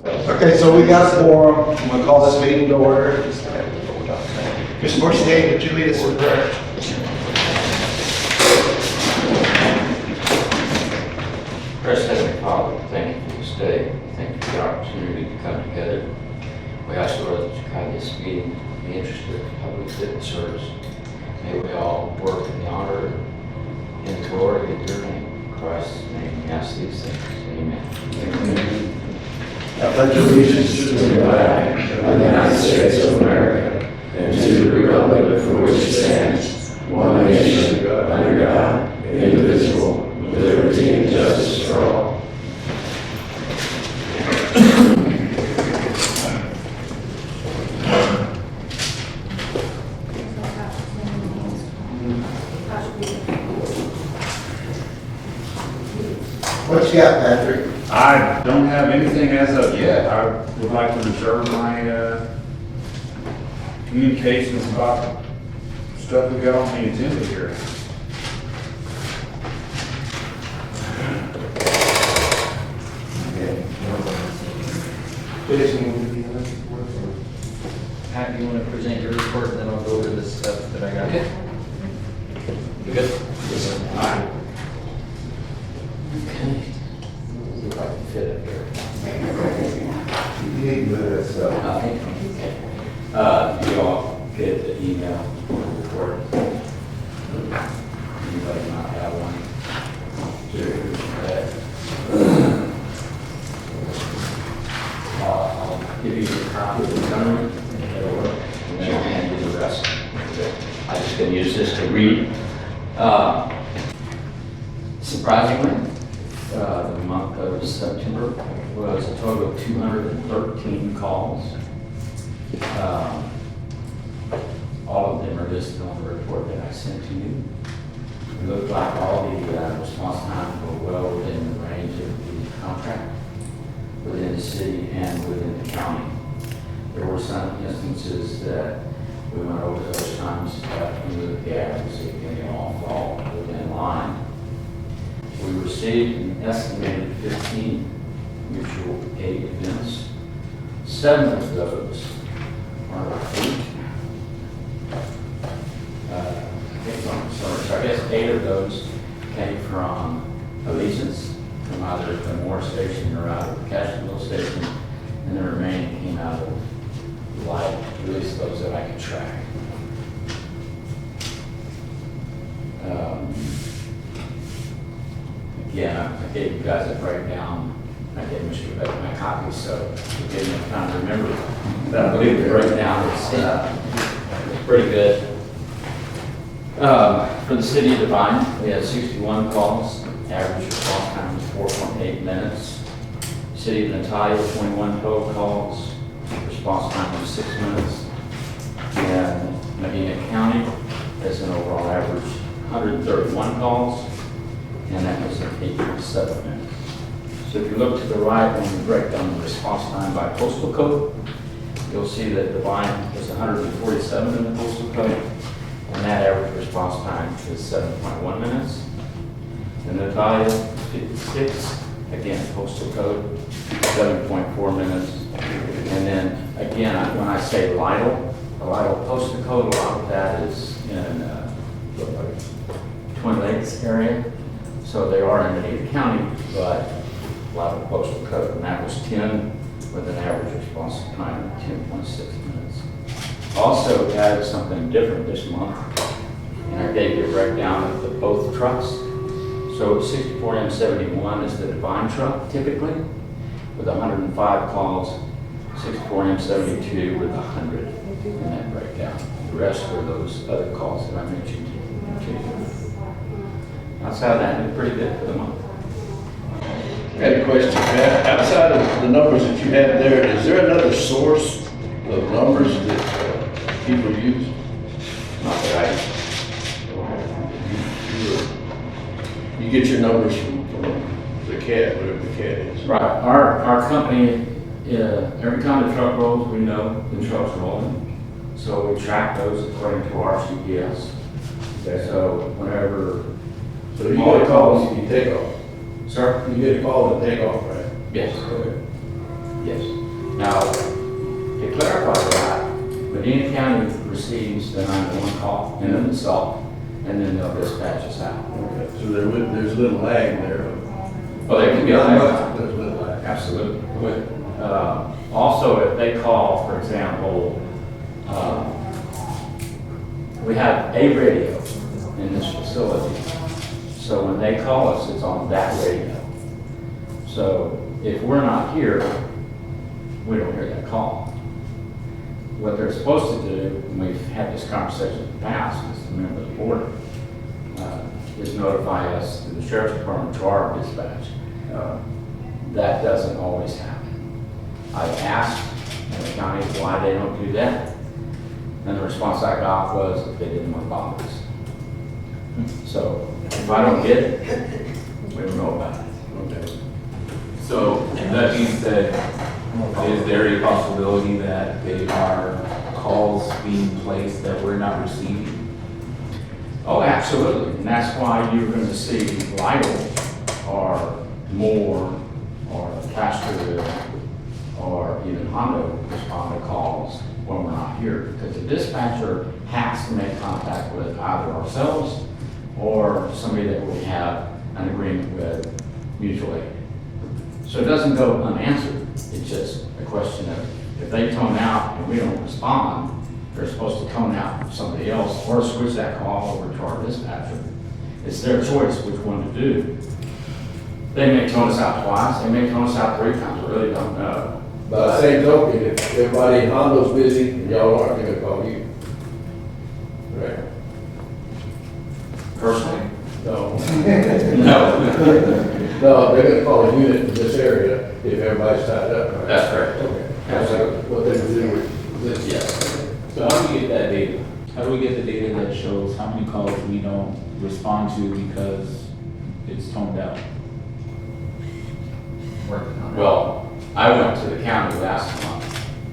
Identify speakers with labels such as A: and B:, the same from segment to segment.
A: Okay, so we got a forum. I'm gonna call this meeting to order. Ms. Bourchier, would you lead us in prayer?
B: Precious Heavenly Father, thank you for this day. Thank you for the opportunity to come together. We ask, Lord, that you guide this meeting in the interest of the public good and service. May we all work in the honor and the glory of your name. In Christ's name, we ask these things. Amen.
A: Amen. I pledge allegiance to the flag of the United States of America and to the republic for which it stands, one nation, under God, indivisible, with liberty and justice for all. What you got, Patrick?
C: I don't have anything as of yet. I would like to reserve my communications about stuff we got on the agenda here.
D: Pat, you want to present your report, and then I'll go over the stuff that I got.
B: Okay. You good? Yes, sir. All right. Okay. See if I can fit it here. Okay. You all get the email report. Anybody not have one? I'll give you a copy of the summary, and it'll work, and then I'll hand you the rest. I'm just going to use this to read. Surprisingly, the month of September was a total of 213 calls. All of them are listed on the report that I sent to you. It looked like all the response times were well within the range of the contract, within the city and within the county. There were some instances that we went over those times, but we looked at the averages and they all fall within line. We received an estimated 15 mutual aid events. 7 of those are so I guess 8 of those came from Allegiance, from either the Moore Station or out of the Cashville Station, and the remaining came out of Light, at least those that I could track. Again, I gave you guys a breakdown. I gave Mr. Beck my copy, so it gave me time to remember. But I believe the breakdown is pretty good. For the city of Devine, we had 61 calls. Average response time was 4.8 minutes. City of Natalia, 21 total calls. Response time was 6 minutes. And Medina County has an overall average 131 calls, and that was an 8.7 minutes. So if you look to the right, when we break down the response time by postal code, you'll see that Devine was 147 in the postal code, and that average response time is 7.1 minutes. And Natalia, 56, again, postal code, 7.4 minutes. And then, again, when I say Lytle, the Lytle postal code, a lot of that is in Twin Lakes area. So they are in Medina County, but a lot of postal code, and that was 10 with an average response time of 10.6 minutes. Also added something different this month, and I gave you a breakdown of the both trucks. So 64M71 is the Devine truck typically, with 105 calls, 64M72 with 100 in that breakdown. The rest were those other calls that I mentioned to you. Outside of that, it's pretty good for the month.
E: I had a question, Pat. Outside of the numbers that you have there, is there another source of numbers that people use?
B: Not that
E: You get your numbers from the CAT, whatever the CAT is.
B: Right. Our company, every time the truck rolls, we know the truck's rolling. So we track those according to our GPS.
E: Okay.
B: So whenever,
E: So you get calls, you take off.
B: sir?
E: You get a call and take off, right?
B: Yes.
E: Okay.
B: Yes. Now, to clarify that, Medina County receives the 911 call in of itself, and then they'll dispatch us out.
E: Okay, so there's a little lag there.
B: Well, there can be a lag.
E: There's a little lag.
B: Absolutely. Also, if they call, for example, we have a radio in this facility. So when they call us, it's on that radio. So if we're not here, we don't hear that call. What they're supposed to do, and we've had this conversation in the past, as a member of the board, is notify us through the sheriff's department to our dispatch. That doesn't always happen. I've asked the county why they don't do that, and the response I got was that they didn't want to bother us. So if I don't get it, we don't know about it.
E: Okay.
F: So, that being said, is there a possibility that there are calls being placed that we're not receiving?
B: Oh, absolutely, and that's why you're going to see Lytle or Moore or Castroville or even Hondo respond to calls when we're not here, because the dispatcher has to make contact with either ourselves or somebody that we have an agreement with mutually. So it doesn't go unanswered, it's just a question of, if they tone out and we don't respond, they're supposed to tone out somebody else or switch that call over to our dispatcher. It's their choice which one to do. They may tone us out twice, they may tone us out 3 times, I really don't know.
E: By the same token, if everybody in Hondo's busy and y'all aren't, they're gonna call you. Right?
B: Personally?
E: No.
B: No.
E: No, they're gonna call a unit in this area if everybody's tied up, right?
B: That's correct.
E: Okay. That's what they would do with this.
B: Yes.
F: So how do we get that data? How do we get the data that shows how many calls we don't respond to because it's toned out?
D: Working on it.
B: Well, I went to the county last month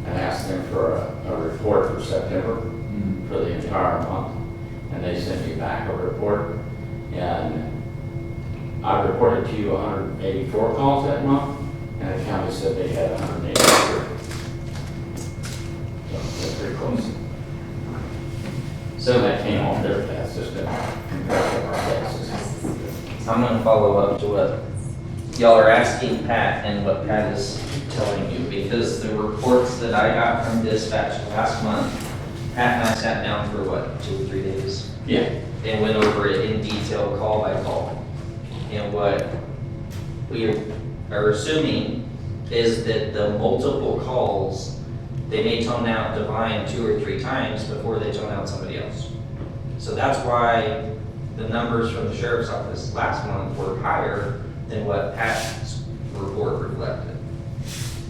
B: and asked them for a report for September for the entire month, and they sent me back a report. And I reported to you 184 calls that month, and the county said they had 183. So that's pretty close. So that came off their task system compared to our task system.
D: I'm gonna follow up to what y'all are asking Pat and what Pat is telling you, because the reports that I got from dispatch last month, Pat and I sat down for what, 2 or 3 days?
B: Yeah.
D: And went over it in detail, call by call. And what we are assuming is that the multiple calls, they may tone out Devine 2 or 3 times before they tone out somebody else. So that's why the numbers from the sheriff's office last month were higher than what Pat's report reflected.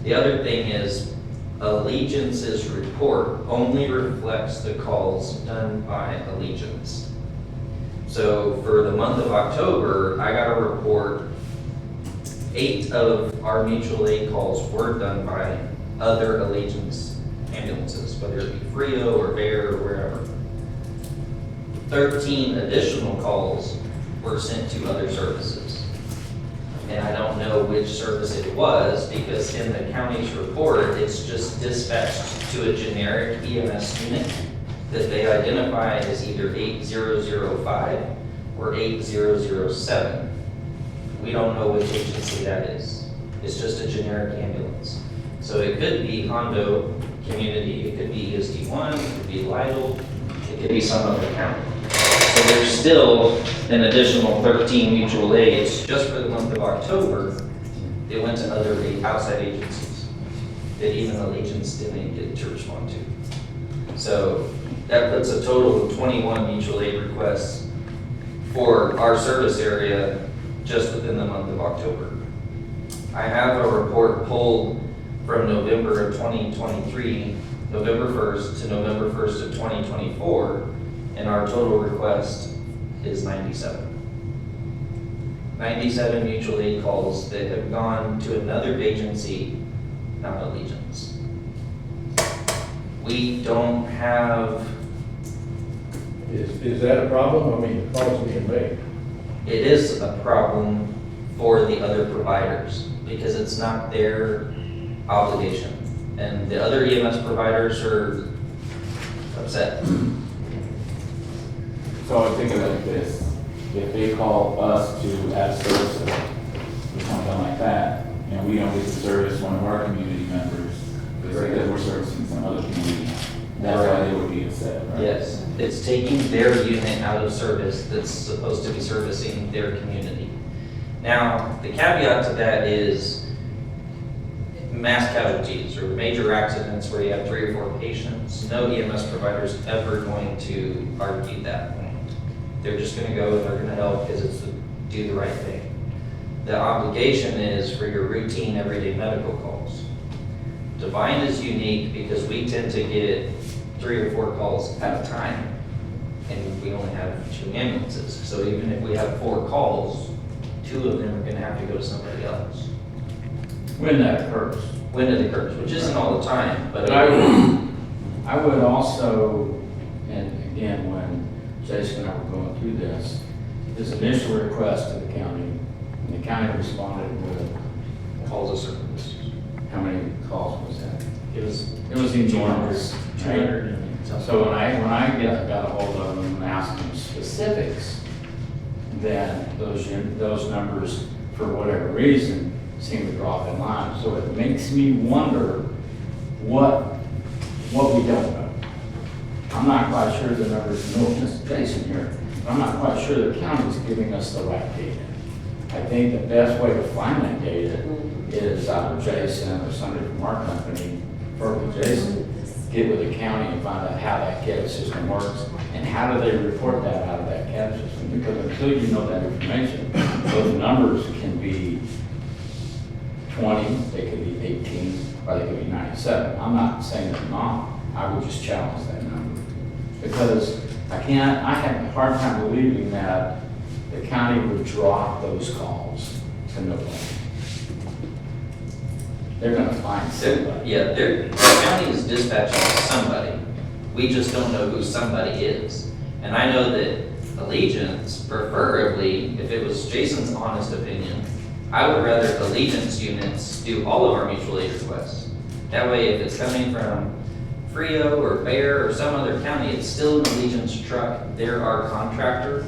D: The other thing is, Allegiance's report only reflects the calls done by Allegiance. So for the month of October, I got a report, 8 of our mutual aid calls were done by other Allegiance ambulances, whether it be Frio or Bear or wherever. 13 additional calls were sent to other services. And I don't know which service it was, because in the county's report, it's just dispatched to a generic EMS unit that they identify as either 8005 or 8007. We don't know which agency that is. It's just a generic ambulance. So it could be Hondo Community, it could be ESD4, it could be Lytle, it could be some other county. So there's still an additional 13 mutual aids just for the month of October. They went to other outside agencies that even Allegiance didn't get to respond to. So that puts a total of 21 mutual aid requests for our service area just within the month of October. I have a report pulled from November of 2023, November 1st to November 1st of 2024, and our total request is 97. 97 mutual aid calls that have gone to another agency, not Allegiance. We don't have,
E: Is that a problem? I mean, the call's being made.
D: it is a problem for the other providers because it's not their obligation. And the other EMS providers are upset.
F: So I think of it like this, if they call us to add services or something like that, and we don't get to service one of our community members, because we're servicing some other community, that's why they would be upset, right?
D: Yes, it's taking their unit out of service that's supposed to be servicing their community. Now, the caveat to that is mass casualties or major accidents where you have 3 or 4 patients. No EMS provider is ever going to argue that point. They're just gonna go and they're gonna help because it's to do the right thing. The obligation is for your routine, everyday medical calls. Devine is unique because we tend to get 3 or 4 calls at a time, and we only have 2 ambulances. So even if we have 4 calls, 2 of them are gonna have to go to somebody else.
B: When that occurs.
D: When it occurs, which isn't all the time, but.
B: I would also, and again, when Jason and I were going through this, his initial request to the county, and the county responded with,
D: Calls of service.
B: how many calls was that?
D: It was
B: It was enormous.
D: 200 and something.
B: So when I got a hold of them and asked them specifics, then those numbers, for whatever reason, seem to drop in line. So it makes me wonder what we don't know. I'm not quite sure the numbers, no, Mr. Jason here, but I'm not quite sure the county's giving us the right data. I think the best way to find that data is either Jason or somebody from our company, or Jason, get with the county and find out how that CAD system works and how do they report that out of that CAD system. Because until you know that information, those numbers can be 20, they could be 18, or they could be 97. I'm not saying they're not. I would just challenge that number. Because I have a hard time believing that the county would drop those calls to nobody. They're gonna find somebody.
D: Yeah, the county is dispatching somebody. We just don't know who somebody is. And I know that Allegiance, preferably, if it was Jason's honest opinion, I would rather Allegiance units do all of our mutual aid requests. That way, if it's coming from Frio or Bear or some other county, it's still an Allegiance truck. They're our contractor.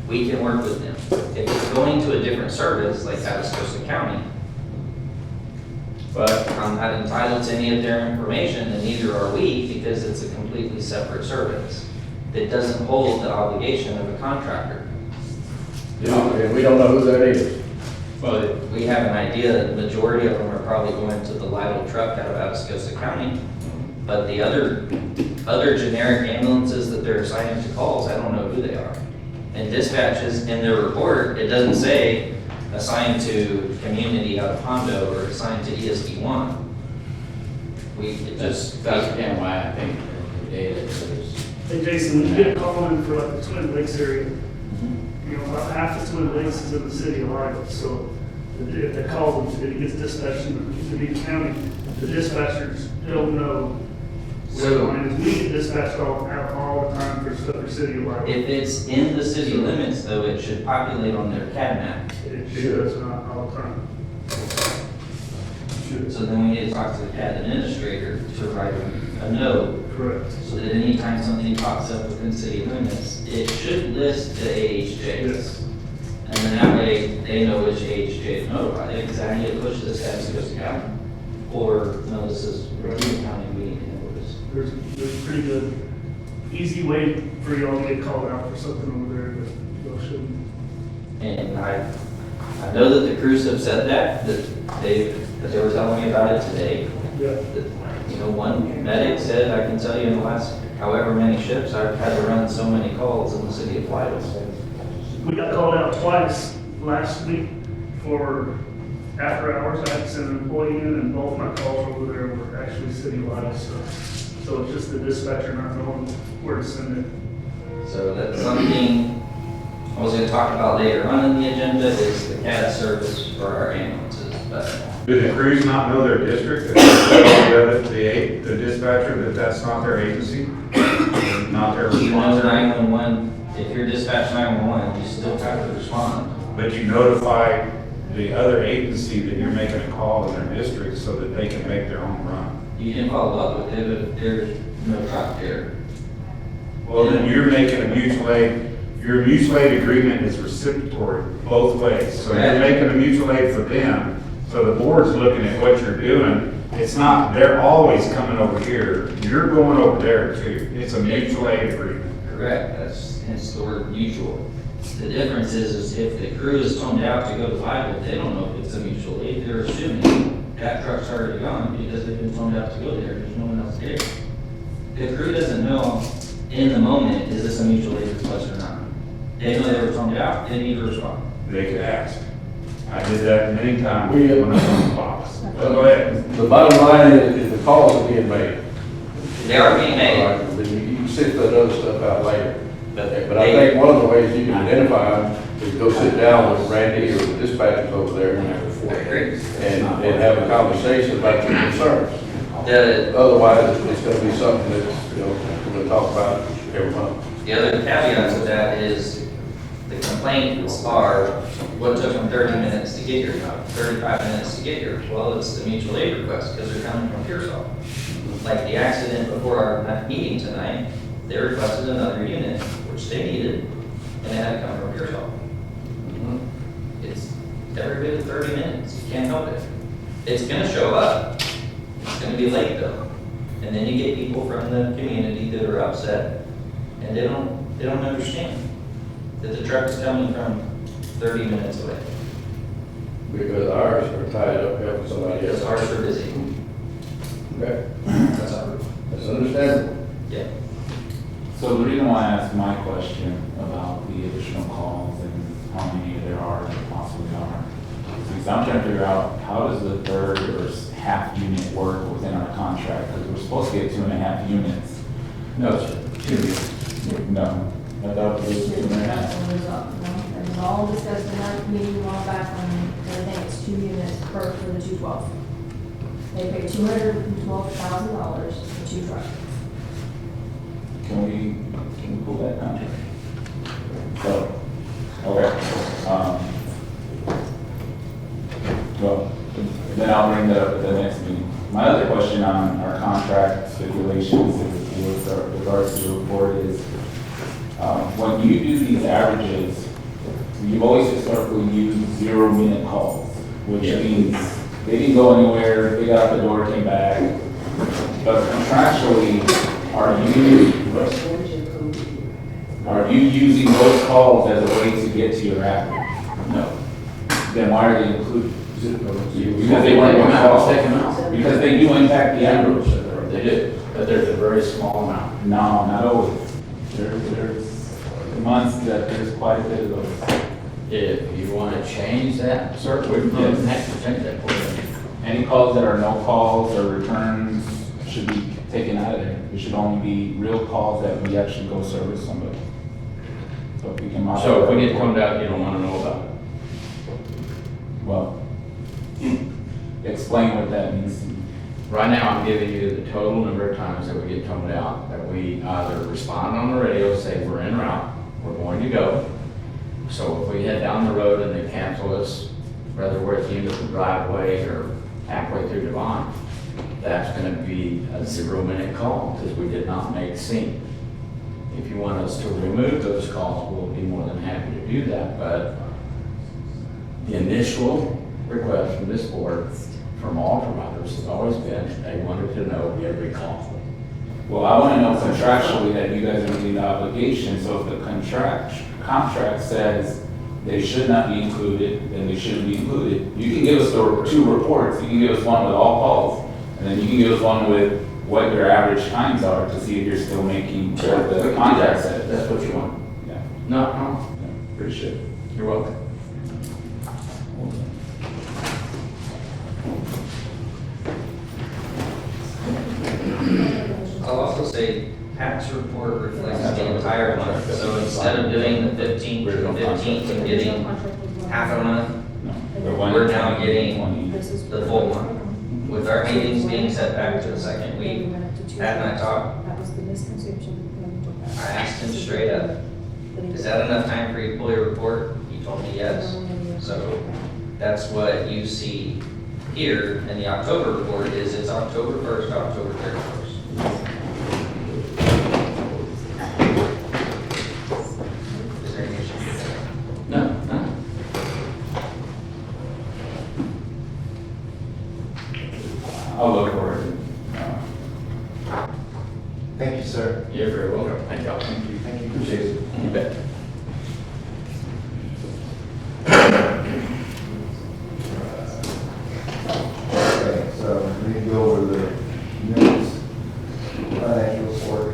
D: We can work with them. If it's going to a different service, like Atascosa County, but I'm not entitled to any of their information, and neither are we, because it's a completely separate service that doesn't hold the obligation of a contractor.
E: And we don't know who that is.
D: But we have an idea that the majority of them are probably going to the Lidle truck out of Atascosa County. But the other generic ambulances that they're assigning to calls, I don't know who they are. And dispatches in their report, it doesn't say assigned to community out of Hondo or assigned to ESD1.
B: That's again why I think the data is.
G: Hey Jason, when you get a call in for like the Twin Lakes area, you know, about half the Twin Lakes is in the city of Lidle, so if they call them, it gets dispatched to the county. The dispatchers don't know where the line is. We get dispatched all the time for stuff for city of Lidle.
D: If it's in the city limits though, it should populate on their CAD map.
G: It does not all the time.
D: So then we need to talk to the CAD administrator to write a note.
G: Correct.
D: So that anytime something pops up within city limits, it should list the AHJ.
G: Yes.
D: And then that way, they know which AHJ to notify. Because I need to push this Atascosa County. Or, no, this is Medina County, we need to handle this.
G: There's a pretty good, easy way for y'all to get called out for something over there that y'all shouldn't.
D: And I know that the crews have said that they were telling me about it today.
G: Yeah.
D: That, you know, one medic said, I can tell you in the last however many shifts, I've had to run so many calls in the city of Lidle.
G: We got called out twice last week for after hours. I had to send an employee in, and both my calls over there were actually citywide. So it's just the dispatcher not knowing where to send it.
D: So that's something I was going to talk about later on in the agenda is the CAD service for our ambulances. But
C: Do the crews not know their district? The dispatcher, that that's not their agency? Not their
D: you know,
C: responsibility?
D: 911, if you're dispatch 911, you still have to respond.
C: But you notify the other agency that you're making a call in their district so that they can make their own run.
D: You can follow up with it, but if there's no truck there.
C: Well, then you're making a mutual aid, your mutual aid agreement is reciprocatory both ways. So you're
D: Correct.
C: making a mutual aid for them, so the board's looking at what you're doing. It's not, they're always coming over here, you're going over there too. It's a mutual aid agreement.
D: Correct, that's hence the word mutual. The difference is if the crew is toned out to go to Bible, they don't know if it's a mutual aid, they're assuming that truck's already gone because they've been toned out to go there, there's no one else there. The crew doesn't know in the moment, is this a mutual aid request or not? They know they were toned out, they need to respond.
C: They could ask. I did that many times
E: We,
C: when I was on the box. Go ahead.
E: The bottom line is the calls are being made.
D: They are being
E: All
D: made.
E: right, but you can sift that other stuff out later.
D: But
E: But I think one of the ways you can identify them is go sit down with Randy or the dispatchers over there
D: I agree.
E: and have a conversation about your concerns.
D: The,
E: Otherwise, it's gonna be something that's, we're gonna talk about every month.
D: the other caveat to that is the complaints are, what took them 30 minutes to get here, 35 minutes to get here? Well, it's the mutual aid request because they're coming from Pearsall. Like the accident before our meeting tonight, they requested another unit, which they needed, and they had to come from Pearsall. It's every bit of 30 minutes, you can't help it. It's gonna show up, it's gonna be late though. And then you get people from the community that are upset, and they don't understand that the truck is coming from 30 minutes away.
E: Because ours are tied up helping somebody
D: Because
E: else.
D: ours are busy.
E: Okay,
D: That's our,
E: that's understandable.
D: yeah.
F: So the reason why I asked my question about the additional calls and how many there are and possibly are, is because I'm trying to figure out how does the third or half unit work within our contract? Because we're supposed to get 2.5 units.
E: No, sir. 2 units.
F: No, I thought it was 2.5.
H: It was all discussed in that meeting a while back, and I think it's 2 units per for the 212. They pay $212,000 for 2 trucks.
F: Can we pull that contract? So, okay. Well, then I'll bring that up at the next meeting. My other question on our contract stipulations with regards to the report is, when you do these averages, you've always historically used 0-minute calls, which means they didn't go anywhere, they got out the door, came back. But contractually, are you using those calls as a way to get to your average? No. Then why are they included? Because they weren't going to call. Because they do impact the average.
B: They do, but there's a very small amount.
F: No, not always. There's months that there's quite a bit of those.
B: If you want to change that, certainly, we don't have to change that for you.
F: Any calls that are no calls or returns should be taken out of there. It should only be real calls that we actually go service somebody. So if we can.
B: So if we get toned out, you don't want to know about it.
F: Well, explain what that means.
B: Right now, I'm giving you the total number of times that we get toned out, that we either respond on the radio, say we're en route, we're going to go. So if we head down the road and they cancel us, whether we're at the end of the driveway or halfway through Devine, that's going to be a 0-minute call because we did not make scene. If you want us to remove those calls, we'll be more than happy to do that, but the initial request from this board, from all providers, has always been, they wanted to know every call.
F: Well, I want to know contractually that you guys are meeting the obligation, so if the contract says they should not be included, then they shouldn't be included. You can give us the 2 reports, you can give us one with all calls, and then you can give us one with what your average times are to see if you're still making what the contract says.
B: That's what you want.
F: Yeah,
B: No,
F: yeah, appreciate it.
B: you're welcome.
D: I'll also say tax report reflects the entire month, so instead of doing the 15th to the 15th and getting half a month, we're now getting the full month. With our meetings being set back to the second week, Pat and I talked,
H: That was the misconception.
D: I asked him straight up, is that enough time for you to pull your report? He told me yes. So That's what you see here in the October report, is it's October 1st, to October 31st. Is there any issue with that?
B: No.
F: I'll look for it.
A: Thank you, sir.
B: You're very welcome. Thank y'all.
A: Thank you, thank you, appreciate it.
B: You bet.
A: Okay, so we need to go over the minutes, financial report.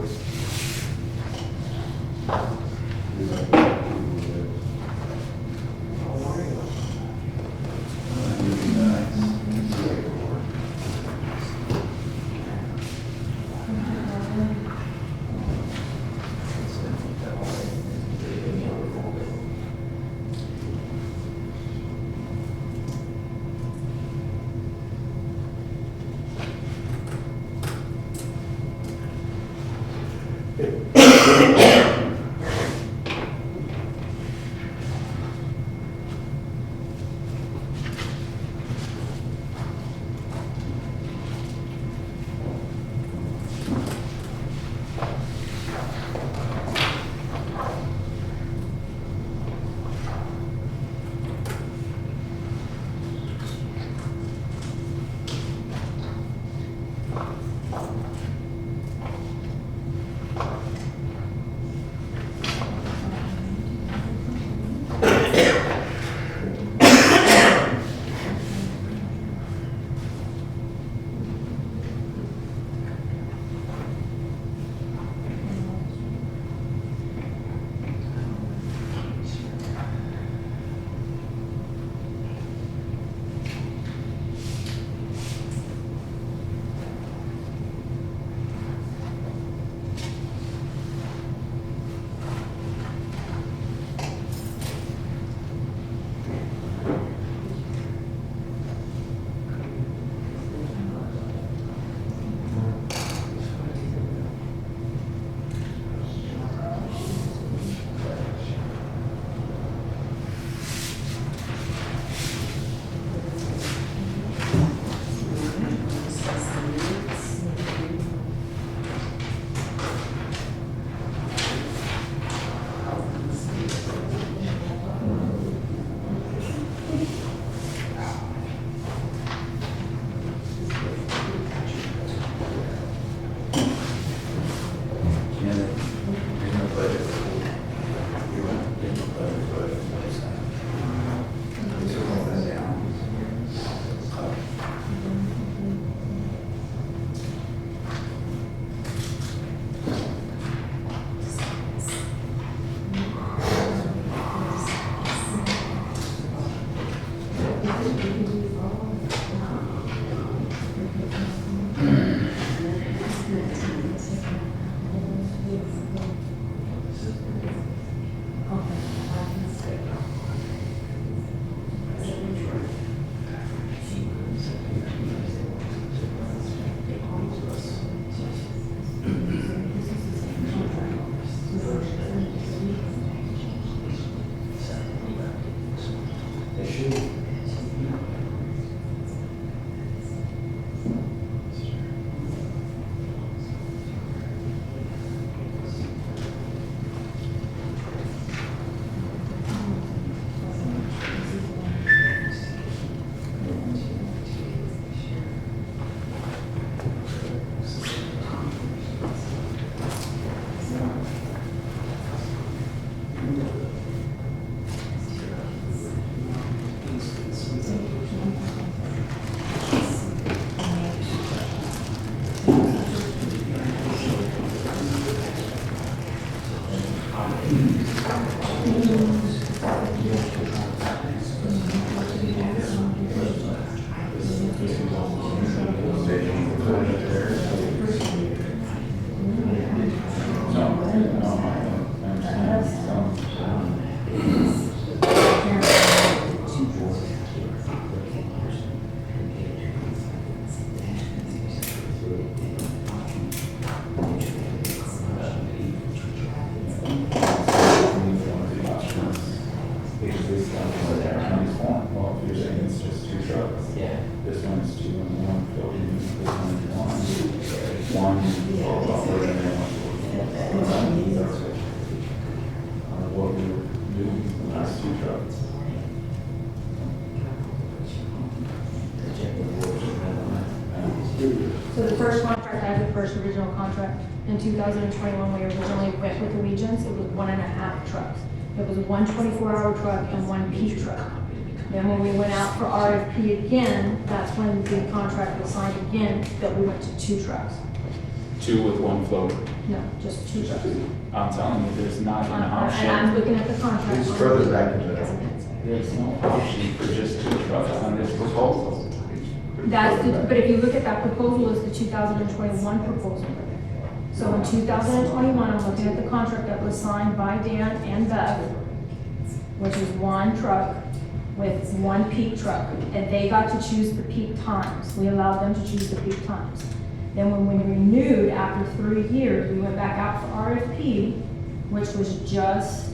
F: one buffer and then one source. What we were doing the last two trucks.
H: So the first contract, I have the first original contract. In 2021, we originally went with Allegiance, it was 1.5 trucks. It was one 24-hour truck and one peak truck. Then when we went out for RFP again, that's when the contract was signed again, that we went to 2 trucks.
F: 2 with 1 floater.
H: No, just 2 trucks.
F: I'm telling you, there's not an
H: And I'm
F: option.
H: looking at the contract.
A: It's further back in the-
F: There's no option for just 2 trucks on this proposal.
H: That's the, but if you look at that proposal, it's the 2021 proposal. So in 2021, I'm looking at the contract that was signed by Dan and Bev, which is 1 truck with 1 peak truck, and they got to choose the peak times. We allowed them to choose the peak times. Then when we renewed after 3 years, we went back out for RFP, which was just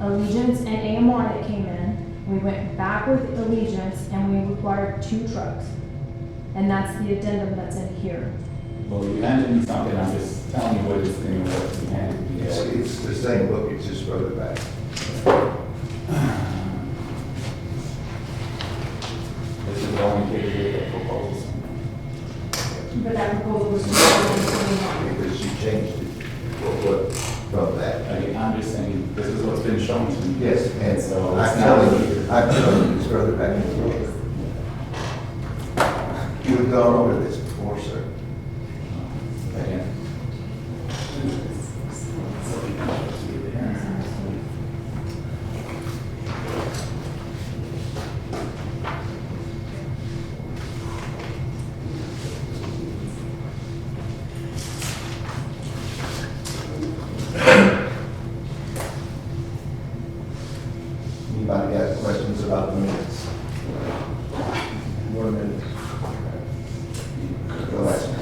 H: Allegiance and AMR that came in. We went back with Allegiance and we required 2 trucks. And that's the addendum that's in here.
F: Well, you handed me something, I'm just telling you what this thing was. You handed me.
A: It's the same book, it's just further back.
F: This is the only page of the proposal.
H: But that proposal was 2021.
A: Because you changed it, what, from that.
F: Again, I'm just saying, this is what's been shown to me.
A: Yes, and
F: So
A: I'm
F: it's
A: telling
F: not.
A: you, it's further back in the book. You have gone over this before, sir.
F: Again.
A: Anybody got questions about the minutes? More minutes. Go ask me.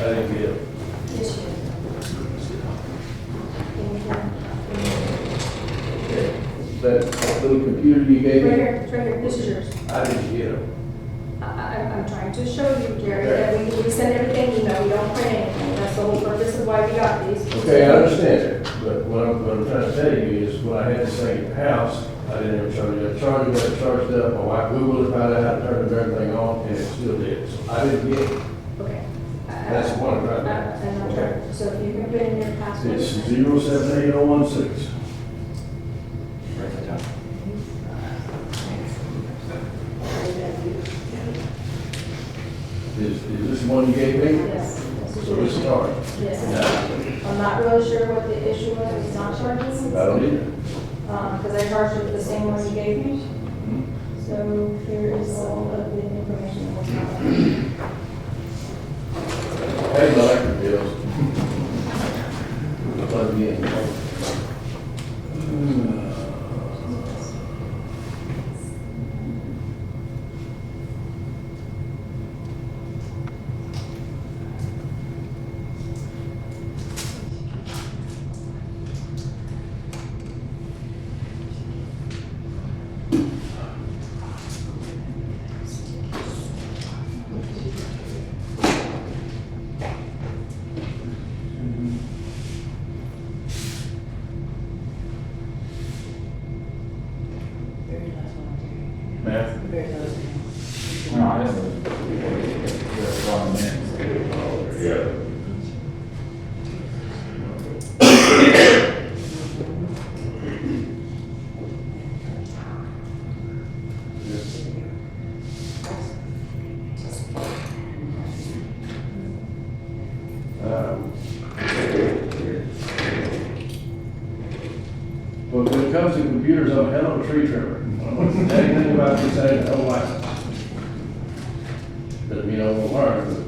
E: I didn't get it. That little computer you gave
H: Right
E: me,
H: here, it's right here, this is yours.
E: I didn't get it.
H: I'm trying to show you, Gary, that we send everything, we don't print anything. That's the whole purpose of why we got these.
E: Okay, I understand that, but what I'm trying to tell you is, when I had this thing at the house, I didn't even charge it. I charged it, charged up, my wife Googled it, found out how to turn everything on, and it still did. So I didn't get it.
H: Okay.
E: That's the one right there.
H: And I'll try, so if you can put in your password.
E: It's 078016.
F: Write that down.
E: Is this the one you gave me?
H: Yes. This is
E: So
H: yours.
E: it's charged.
H: Yes. I'm not really sure what the issue was, it's not charging.
E: I don't either.
H: Because I charged it with the same one you gave me. So here is all of the information that was on.
E: Hey, my electric bills. Plug me in. Math?
F: No, I just. That's all minutes.
E: Yeah. Well, when it comes to computers, I'm a hell of a tree trimmer. I don't know anything about this, I don't like it. Doesn't mean I won't learn, but.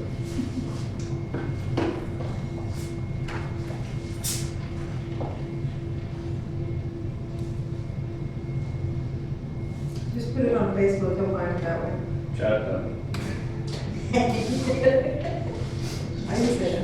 I: Just put it on Facebook, you'll find it that way.
E: Chat done.
I: I used it.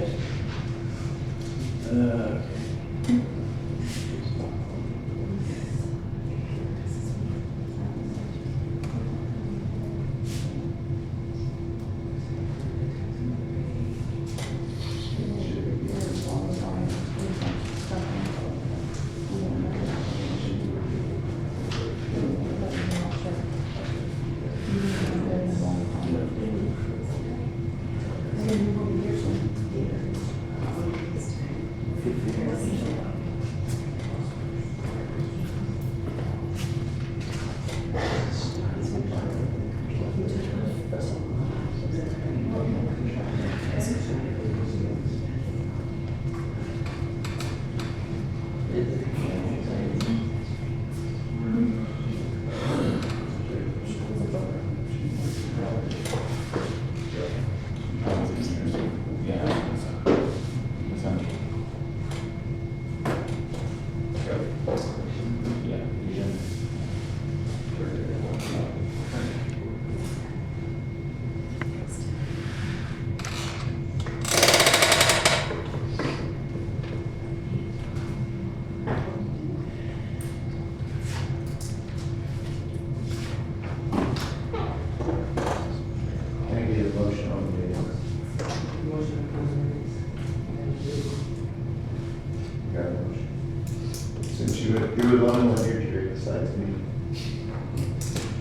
A: You were the only one here, Jerry, besides me.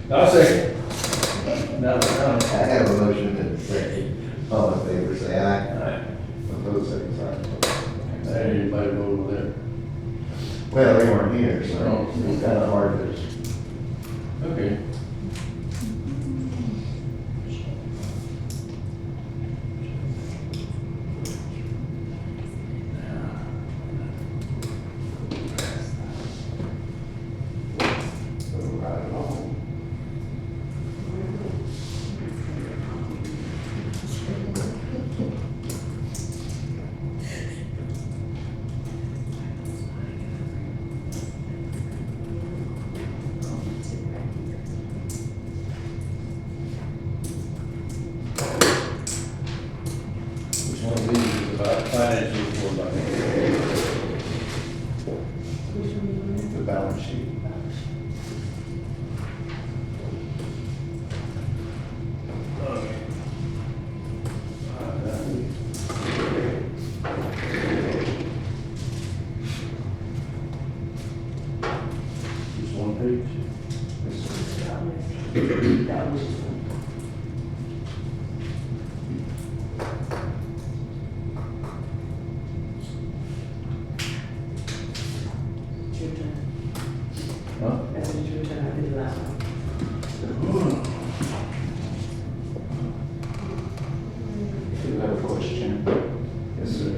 E: I'll second. Now,
A: I have a motion and a second. All in favor, say aye. Aye. Opposed, same sign.
E: anybody go over there.
A: Well, they weren't here, so it's kind of hard to.
E: Okay. Right along. Which one of these is about financial report, I think?
A: The balance sheet.
E: Okay. Just one page? Huh?
F: I do have a question.
A: Yes, sir.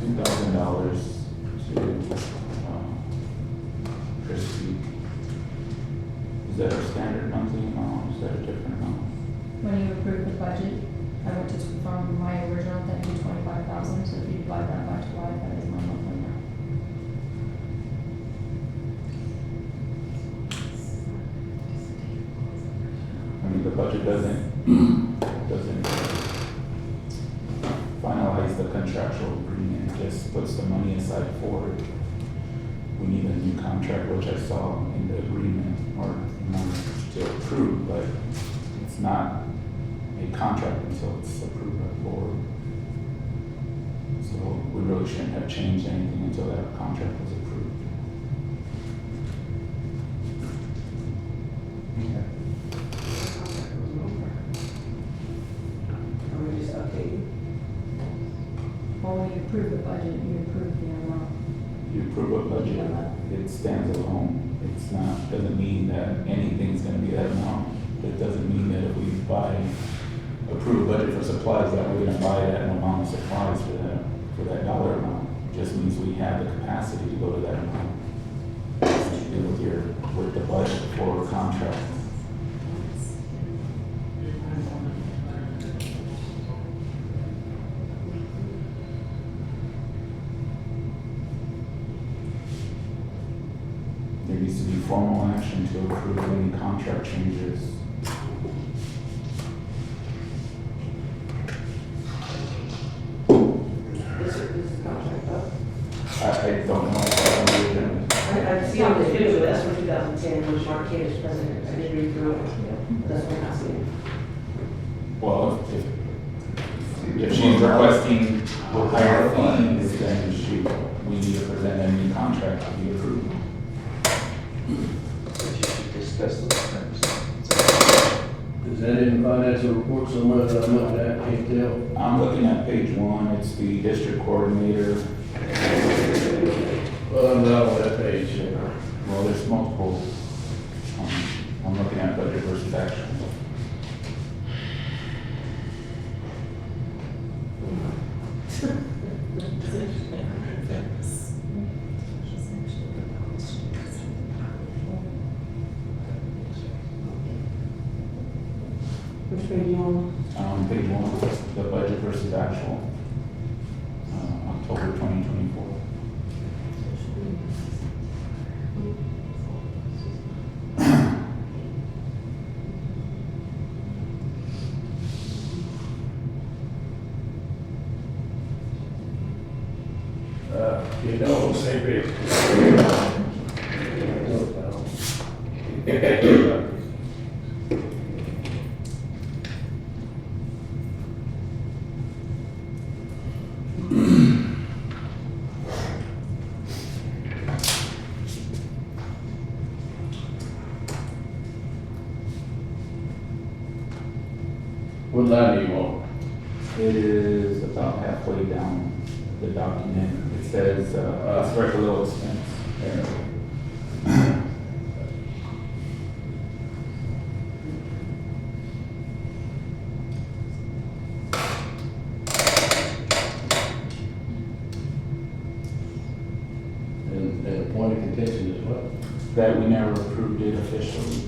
F: $2,000 to, Christie. Is that a standard monthly amount, is that a different amount?
H: When you approve the budget, I went to, from my original, that be 25,000, so if you divide that by 12, that is my monthly amount.
F: I mean, the budget doesn't finalize the contractual agreement, it just puts the money aside for it. We need a new contract, which I saw in the agreement, or, to approve, but it's not a contract until it's approved by the board. So we really shouldn't have changed anything until that contract was approved.
H: Well, when you approve the budget, you approve the amount.
F: You approve a budget, it stands alone. It's not, doesn't mean that anything's gonna be that amount. It doesn't mean that if we approve a budget for supplies, that we're gonna buy that amount of supplies for that dollar amount. Just means we have the capacity to go to that amount. It's to do with the budget for contract. There needs to be formal action to approve any contract changes. I don't know if I understand.
J: I see on the video, that's from 2010, when Mark Kay was president. I did read through it. That's what I see.
F: Well, if she's requesting higher fees, then we need to present a new contract to be approved.
A: Discuss those terms.
E: Is that in the financial report somewhere that I'm looking at, can't tell?
F: I'm looking at page 1, it's the district coordinator.
E: Well, I'm not on that page.
F: Well, there's multiple, I'm looking at budget versus action.
J: Which page you on?
F: Page 1, the budget versus actual, October 2024.
E: You know, on the same page. What line do you want?
F: It is about halfway down the document. It says, it's right below expense.
E: And the point of contention is what?
F: That we never approved it officially.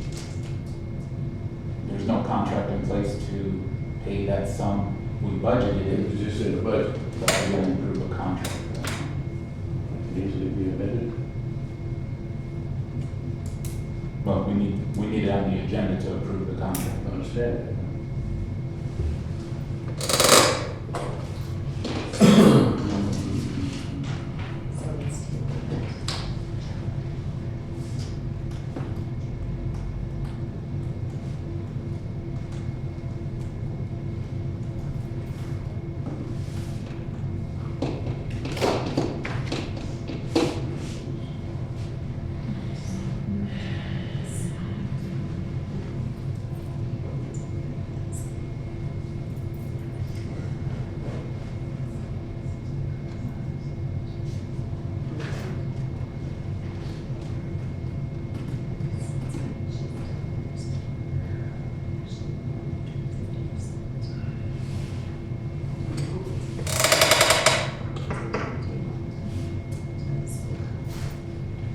F: There's no contract in place to pay that sum. We budgeted
E: It
F: it,
E: was just in the budget.
F: but we didn't approve a contract.
E: It can easily be amended.
F: But we need it on the agenda to approve the contract.
E: I understand that.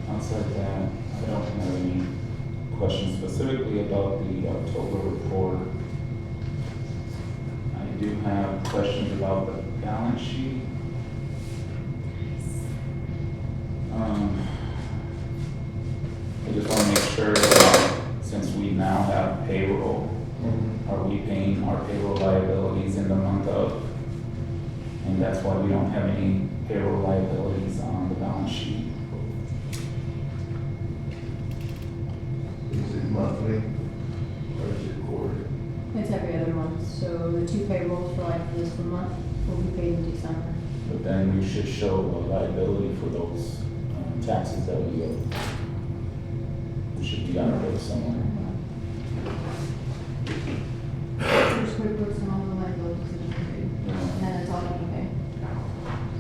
F: Outside that, I don't have any questions specifically about the October report. I do have questions about the balance sheet. I just want to make sure that since we now have payroll, are we paying our payroll liabilities in the month of? And that's why we don't have any payroll liabilities on the balance sheet.
E: Is it monthly or is it quarterly?
H: It's every other month, so the two payrolls for like this month will be paid in December.
F: But then we should show a liability for those taxes that we owe. We should be on our way somewhere.
H: Just QuickBooks and all the liabilities that are paid, and then it's all you pay.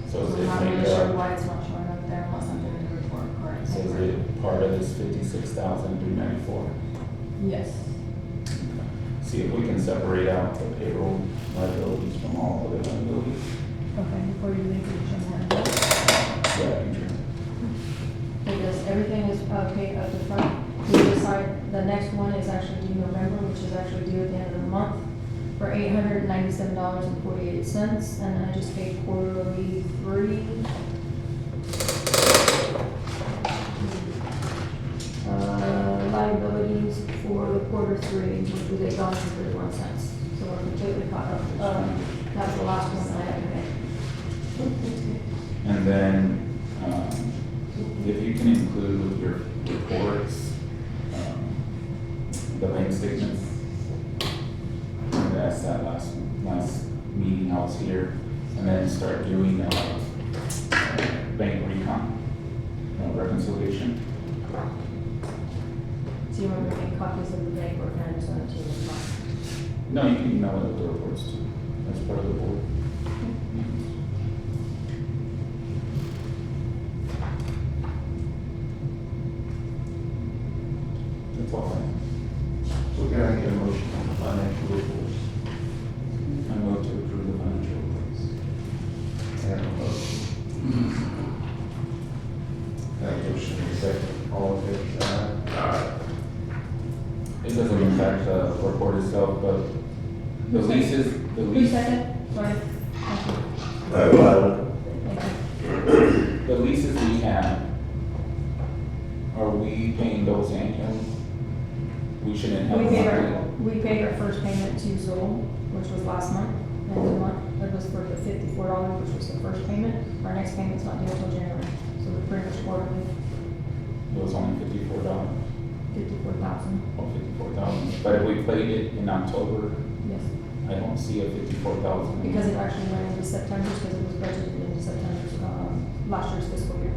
F: So
H: So
F: is
H: I'm not
F: it
H: really
F: make
H: sure
F: up,
H: why it's not showing up there unless I'm doing the report correct.
F: so is it part of this 56,394?
H: Yes.
F: See if we can separate out the payroll liabilities from all other liabilities.
H: Okay, before you leave, you should have
F: Yeah, Andrew.
H: because everything is paid up to front. We decide, the next one is actually due November, which is actually due at the end of the month, for $897.48, and then I just paid quarterly three. Liabilities for the quarter three, which was $8.31, so we're completely caught up. That was the last one that I had to pay.
F: And then, if you can include with your reports, the bank statements. I asked that last meeting I was here, and then start doing, bank recon, reconciliation.
H: So you want me to make copies of the bank or can I just send it to you in file?
F: No, you can email it with the reports too, that's part of the board. That's all I have.
A: So can I get a motion on the financial reports?
F: I move to approve the financial reports.
A: I have a motion. That motion is second. All in favor, say aye.
F: It doesn't impact the report itself, but the leases, the
H: Who's
F: lease,
H: second? Sorry. Thank you. Thank you.
F: the leases we have, are we paying those annually? We shouldn't have.
H: We paid our first payment to Zoll, which was last month, end of the month. That was for the $54, which was the first payment. Our next payment's not due until January, so we're pretty much quarterly,
F: It was only $54,
H: $54,000.
F: or 54,000. But if we paid it in October,
H: Yes.
F: I don't see a 54,000.
H: Because it actually went into September, because it was budgeted into September's, last year's fiscal year.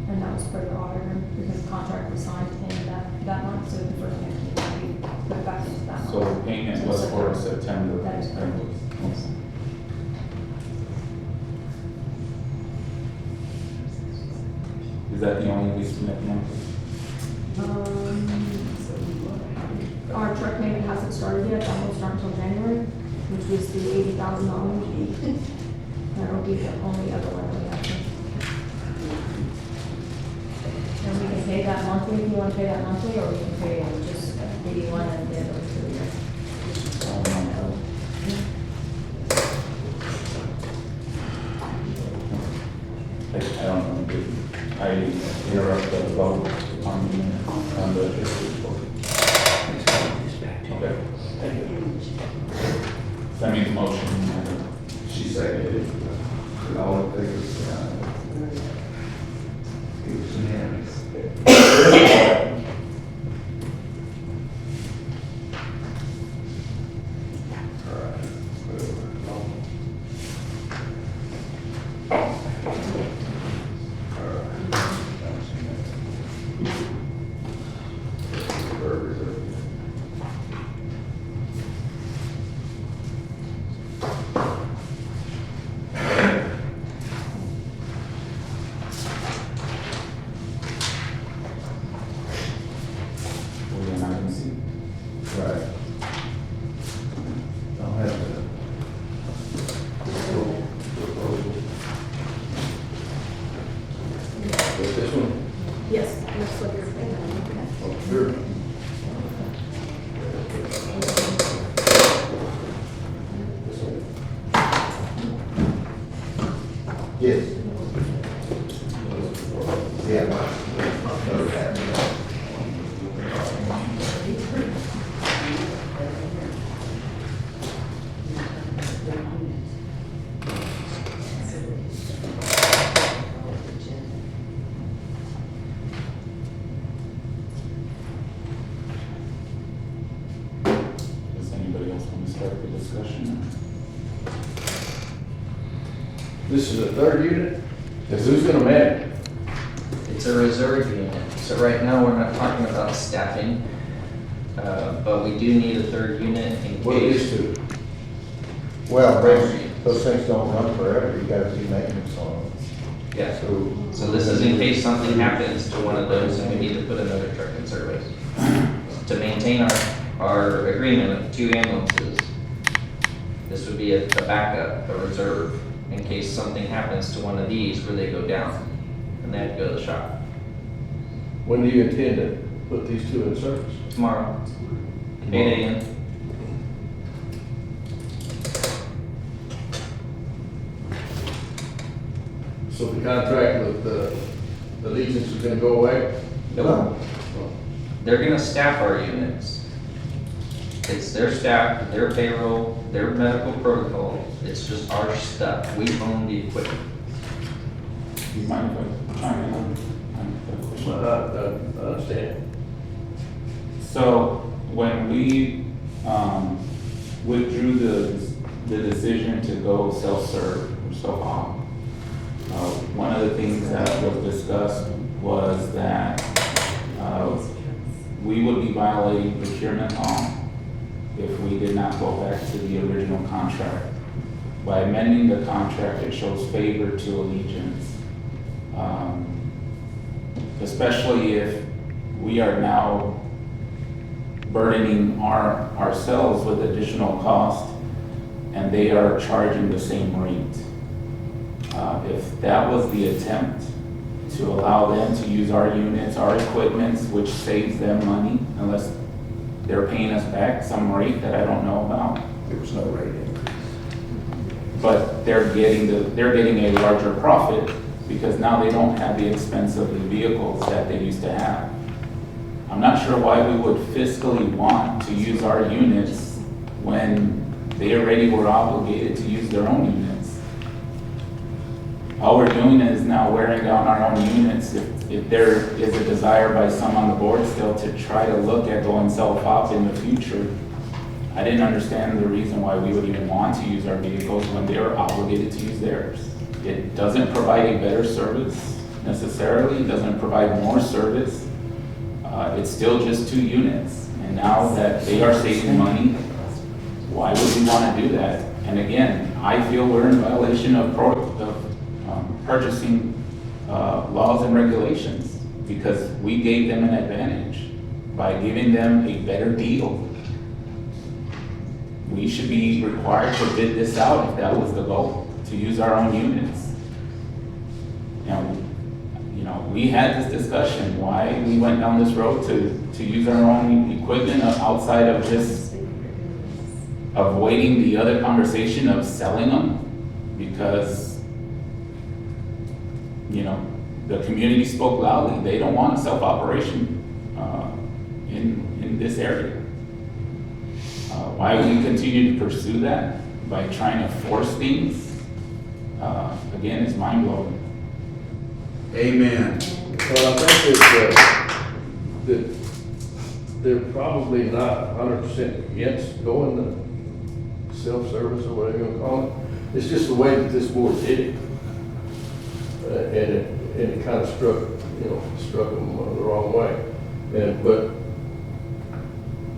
H: And that was for the auditor. because the contract was signed in that month, so the first payment will be put back into that month.
F: So the payment was for September.
H: That is correct. Yes.
F: Is that the only lease payment month?
H: Our truck payment hasn't started yet, that won't start until January, which was the $80,000. That'll be the only other one that we have to. And we can pay that monthly if you want to pay that monthly, or we can pay just 81 and then over to the year.
F: I don't know, did I interrupt the vote on the report? Okay. So that means motion.
A: She seconded it. All in favor, say aye. It was unanimous. All right.
F: We're in item C.
A: Right. I'll have the proposal. With this one?
I: Yes, that's what you're saying.
A: Oh, sure. Yes. Yeah.
F: Does anybody else want to start the discussion?
E: This is a third unit? Because who's gonna man it?
D: It's a reserve unit, so right now we're not talking about staffing, but we do need a third unit in
E: What it
D: case.
E: is to?
K: Well, those things don't run forever, you gotta do maintenance on them.
D: Yeah, so this is in case something happens to one of those and we need to put another truck in service. To maintain our agreement of 2 ambulances, this would be a backup, a reserve, in case something happens to one of these where they go down and they have to go to the shop.
E: When do you intend to put these two in service?
D: Tomorrow, 8 AM.
E: So the contract with the Allegiance is gonna go away?
D: No. They're gonna staff our units. It's their staff, their payroll, their medical protocol. It's just our stuff. We own the equipment.
F: Do you mind if I chime in on that question?
E: I understand.
F: So when we withdrew the decision to go self-serve or self-op, one of the things that was discussed was that we would be violating procurement law if we did not go back to the original contract. By amending the contract, it shows favor to Allegiance, especially if we are now burdening ourselves with additional cost and they are charging the same rate. If that was the attempt to allow them to use our units, our equipment, which saves them money, unless they're paying us back some rate that I don't know about.
A: There was no rate increase.
F: But they're getting a larger profit because now they don't have the expense of the vehicles that they used to have. I'm not sure why we would fiscally want to use our units when they already were obligated to use their own units. All we're doing is now wearing down our own units. If there is a desire by some on the board still to try to look at going self-op in the future, I didn't understand the reason why we would even want to use our vehicles when they are obligated to use theirs. It doesn't provide a better service necessarily, doesn't provide more service. It's still just 2 units. And now that they are saving money, why would we want to do that? And again, I feel we're in violation of purchasing laws and regulations because we gave them an advantage by giving them a better deal. We should be required to bid this out if that was the goal, to use our own units. We had this discussion, why we went down this road to use our own equipment outside of just avoiding the other conversation of selling them, because, the community spoke loudly. They don't want a self-operation in this area. Why would we continue to pursue that by trying to force things? Again, it's mind-blowing.
C: Amen.
E: Well, I think that they're probably not 100% against going to self-service or whatever you want to call it. It's just the way that this board did it. And it kind of struck them the wrong way. But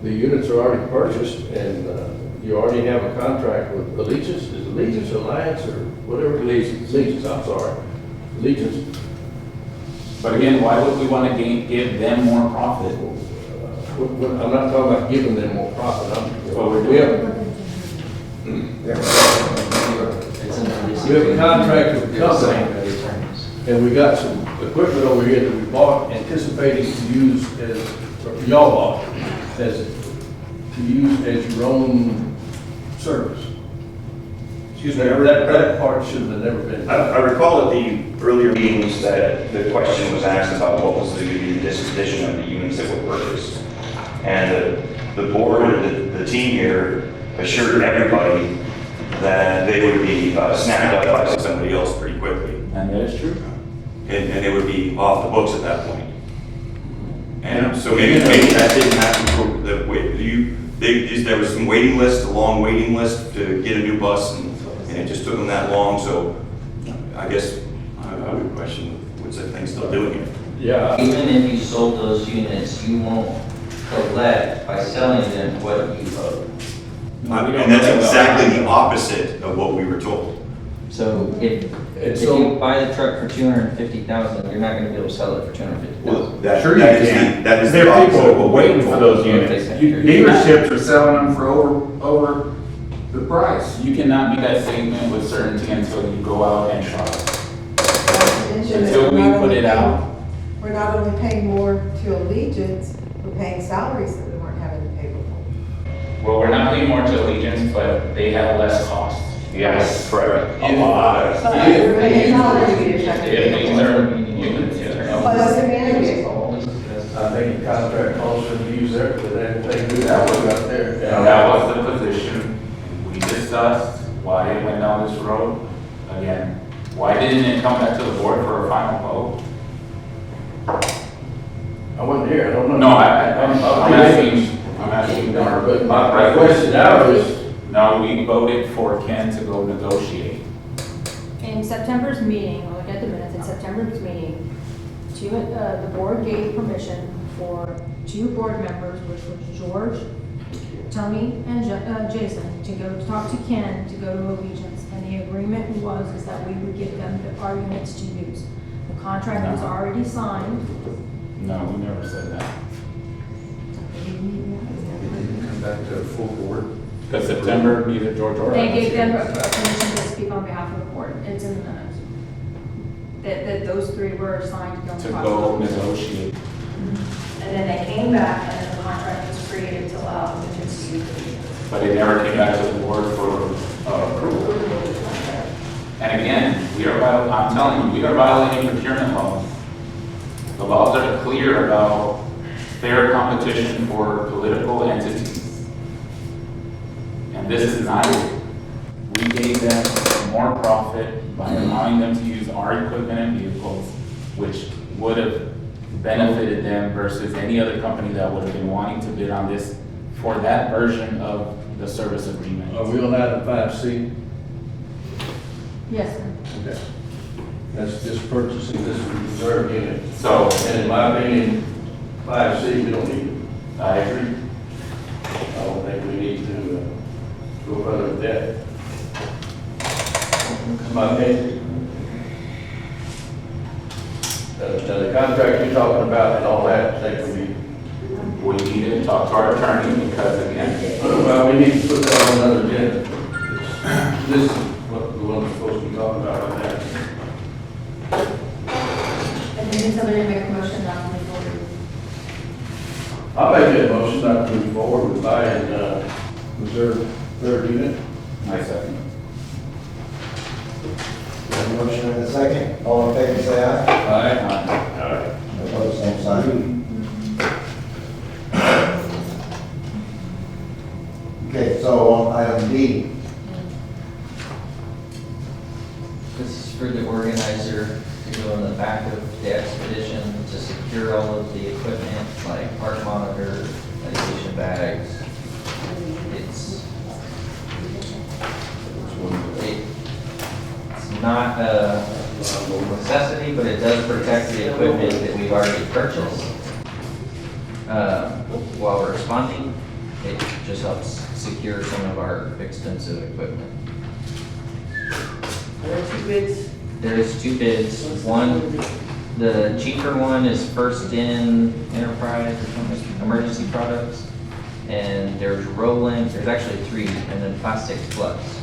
E: the units are already purchased, and you already have a contract with Allegiance. Is it Allegiance, Alliance, or whatever? Allegiance, I'm sorry. Allegiance.
F: But again, why would we want to give them more profit?
E: I'm not talking about giving them more profit. We have a contract with the company, and we got some equipment over here that we bought anticipating to use or y'all bought to use as your own service. Excuse me, that part should have never been.
L: I recall at the earlier meetings that the question was asked about what was the disposition of the units that were purchased. And the board, the team here assured everybody that they would be snapped up by somebody else pretty quickly.
F: And that is true.
L: And they would be off the books at that point. And so maybe that didn't happen. There was some waiting list, a long waiting list to get a new bus, and it just took them that long. So I guess I would question, what's that thing still doing here?
E: Yeah.
D: Even if you sold those units, you won't collect by selling them what you owe.
L: And that's exactly the opposite of what we were told.
D: So if you buy the truck for $250,000, you're not gonna be able to sell it for $250,000.
C: Sure you can.
L: That is the
C: There are
L: opposite of
C: people
L: what we
C: waiting
L: were
C: for
L: told.
C: those units. Dealerships are selling them for over the price.
F: You cannot make that statement with certainty until you go out and try. Until we put it out.
M: We're not only paying more to Allegiance, we're paying salaries that we weren't having to pay before.
F: Well, we're not paying more to Allegiance, but they have less cost.
L: Yes, correct.
F: A lot.
M: It's not really
F: If these are units, yeah.
M: Plus the manager.
E: I think the contract calls for them to use their, they do that one out there.
F: And that was the position. We discussed why it went down this road. Again, why didn't it come back to the board for a final vote?
E: I wasn't here, I don't know.
F: No, I'm asking.
E: But my question now is,
F: No, we voted for Ken to go negotiate.
H: In September's meeting, I'll look at the minutes, in September's meeting, the board gave permission for 2 board members, which was George, Tony, and Jason, to go talk to Ken to go to Allegiance. And the agreement is that we would give them our units to use. The contract was already signed.
F: No, we never said that.
K: Come back to a full board.
F: Because September, neither George or I.
H: They gave them permission to speak on behalf of the board. It's in the minutes. That those 3 were assigned to
F: To
H: go
F: go negotiate.
H: And then they came back and then the contract was created to allow them to use the units.
F: But it never came back to the board for approval. And again, I'm telling you, we are violating procurement laws. The laws are clear about fair competition for political entities. And this is not it. We gave them more profit by allowing them to use our equipment and vehicles, which would have benefited them versus any other company that would have been wanting to bid on this for that version of the service agreement.
E: are we allowed to 5C?
H: Yes, sir.
E: Okay. That's just purchasing this reserve unit.
F: So,
E: And in my opinion, 5C, we don't need it.
F: I agree.
E: I don't think we need to go further with that. That's my opinion. The contract you're talking about and all that, I think we need,
F: We need to talk to our attorney because again,
E: well, we need to put that on another agenda. This is what the one we're supposed to be talking about right now.
H: And then somebody make a motion not to move forward.
E: I'll make that motion not to move forward with buying, reserve third unit.
F: I second.
K: Have a motion and a second. All in favor, say aye.
E: Aye.
K: Opposed, same sign. Okay, so on item D,
D: This is for the organizer to go in the back of the expedition to secure all of the equipment, like heart monitor, medication bags. It's not a necessity, but it does protect the equipment that we've already purchased. While we're responding, it just helps secure some of our expensive equipment.
J: There are two bids.
D: There's two bids. One, the cheaper one is First In Enterprise or something, emergency products. And there's Roland, there's actually three, and then Plastics Plus.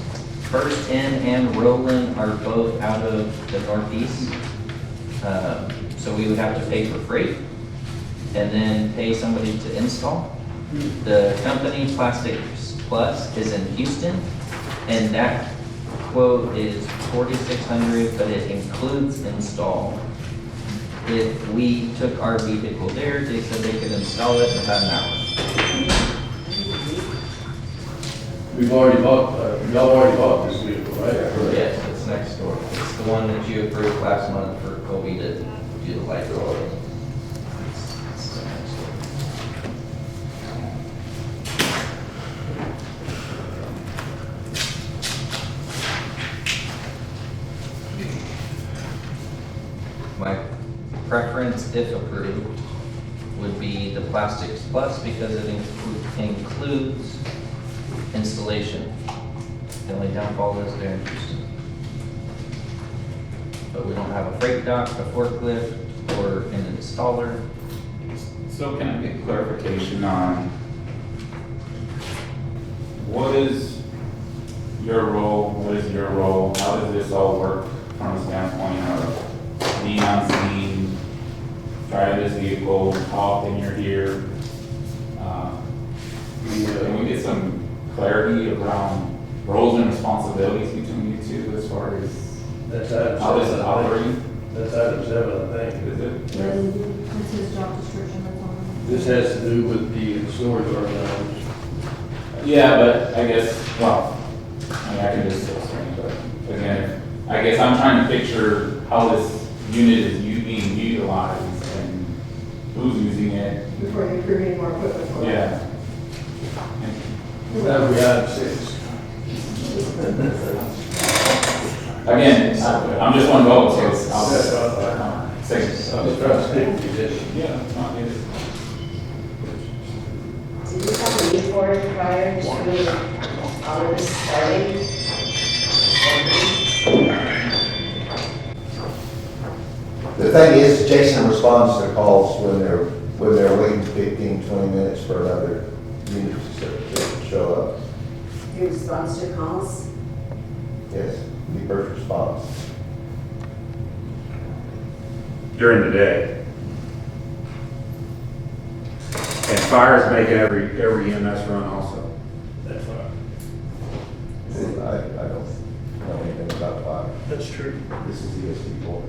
D: First In and Roland are both out of the Northeast. So we would have to pay for freight and then pay somebody to install. The company Plastics Plus is in Houston, and that quote is $4,600, but it includes install. If we took our vehicle there, they said they could install it in about an hour.
E: We've already bought, y'all already bought this vehicle, right?
D: Yes, it's next door. It's the one that you approved last month for Colby to do the light roll. It's the next door. My preference, if approved, would be the Plastics Plus because it includes installation. The only downfall is they're in Houston. But we don't have a freight dock, a forklift, or an installer.
F: So can I get clarification on what is your role, what is your role, how does this all work from a standpoint of being on scene, driving this vehicle, how often you're here? Can we get some clarity around roles and responsibilities between you two as far as
E: That's item
F: how this is
E: 7, I think.
F: operating?
E: That's item 7, I think.
F: Is it?
H: That's his job description, that's on.
E: This has to do with the storage organizers.
F: Yeah, but I guess, well, I mean, I can just explain, but again, I guess I'm trying to picture how this unit is being utilized and who's using it.
M: Before you approve any more equipment for it.
F: Yeah.
E: That would be item 6.
F: Again, I'm just one vote, so it's, I'll
E: That's
F: just,
E: right.
F: say,
E: I'm just trying to stick with this.
F: yeah, it's not good.
J: Did you have a need for it prior to all of this starting?
K: the thing is, Jason responds to calls when they're waiting 15, 20 minutes for another unit to show up.
J: He responds to calls?
K: Yes, the first response.
C: during the day. And fire's making every EMS run also.
E: That's right.
K: I don't know anything about fire.
G: That's true.
K: This is ESD4.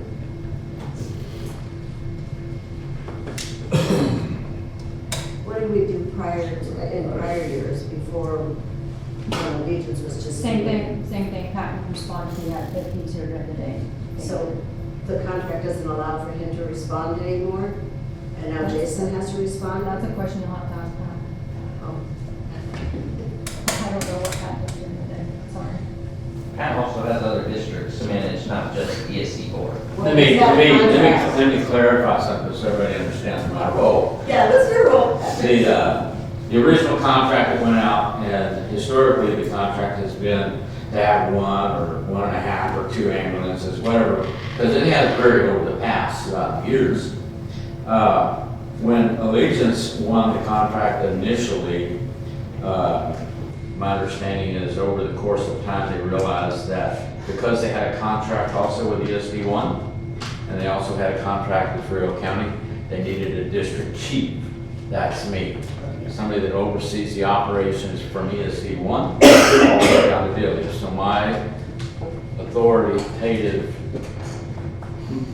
M: What did we do in prior years before Legion's was just?
H: Same thing, Pat would respond to that if he's here during the day.
M: So the contract doesn't allow for him to respond anymore? And now Jason has to respond?
H: That's a question you'll have to ask Pat.
M: Oh.
H: I don't know what Pat does during the day, sorry.
D: Pat also has other districts to manage, not just ESD4.
B: Let me clarify something so everybody understands my role.
J: Yeah, let's hear roll.
B: The original contract that went out, and historically the contract has been to have 1 or 1.5 or 2 ambulances, whatever, because it has varied over the past throughout the years. When Allegiance won the contract initially, my understanding is over the course of time, they realized that because they had a contract also with ESD4, and they also had a contract with Frio County, they needed a district chief. That's me. Somebody that oversees the operations from ESD4 all the way down to Dilly. So my authoritative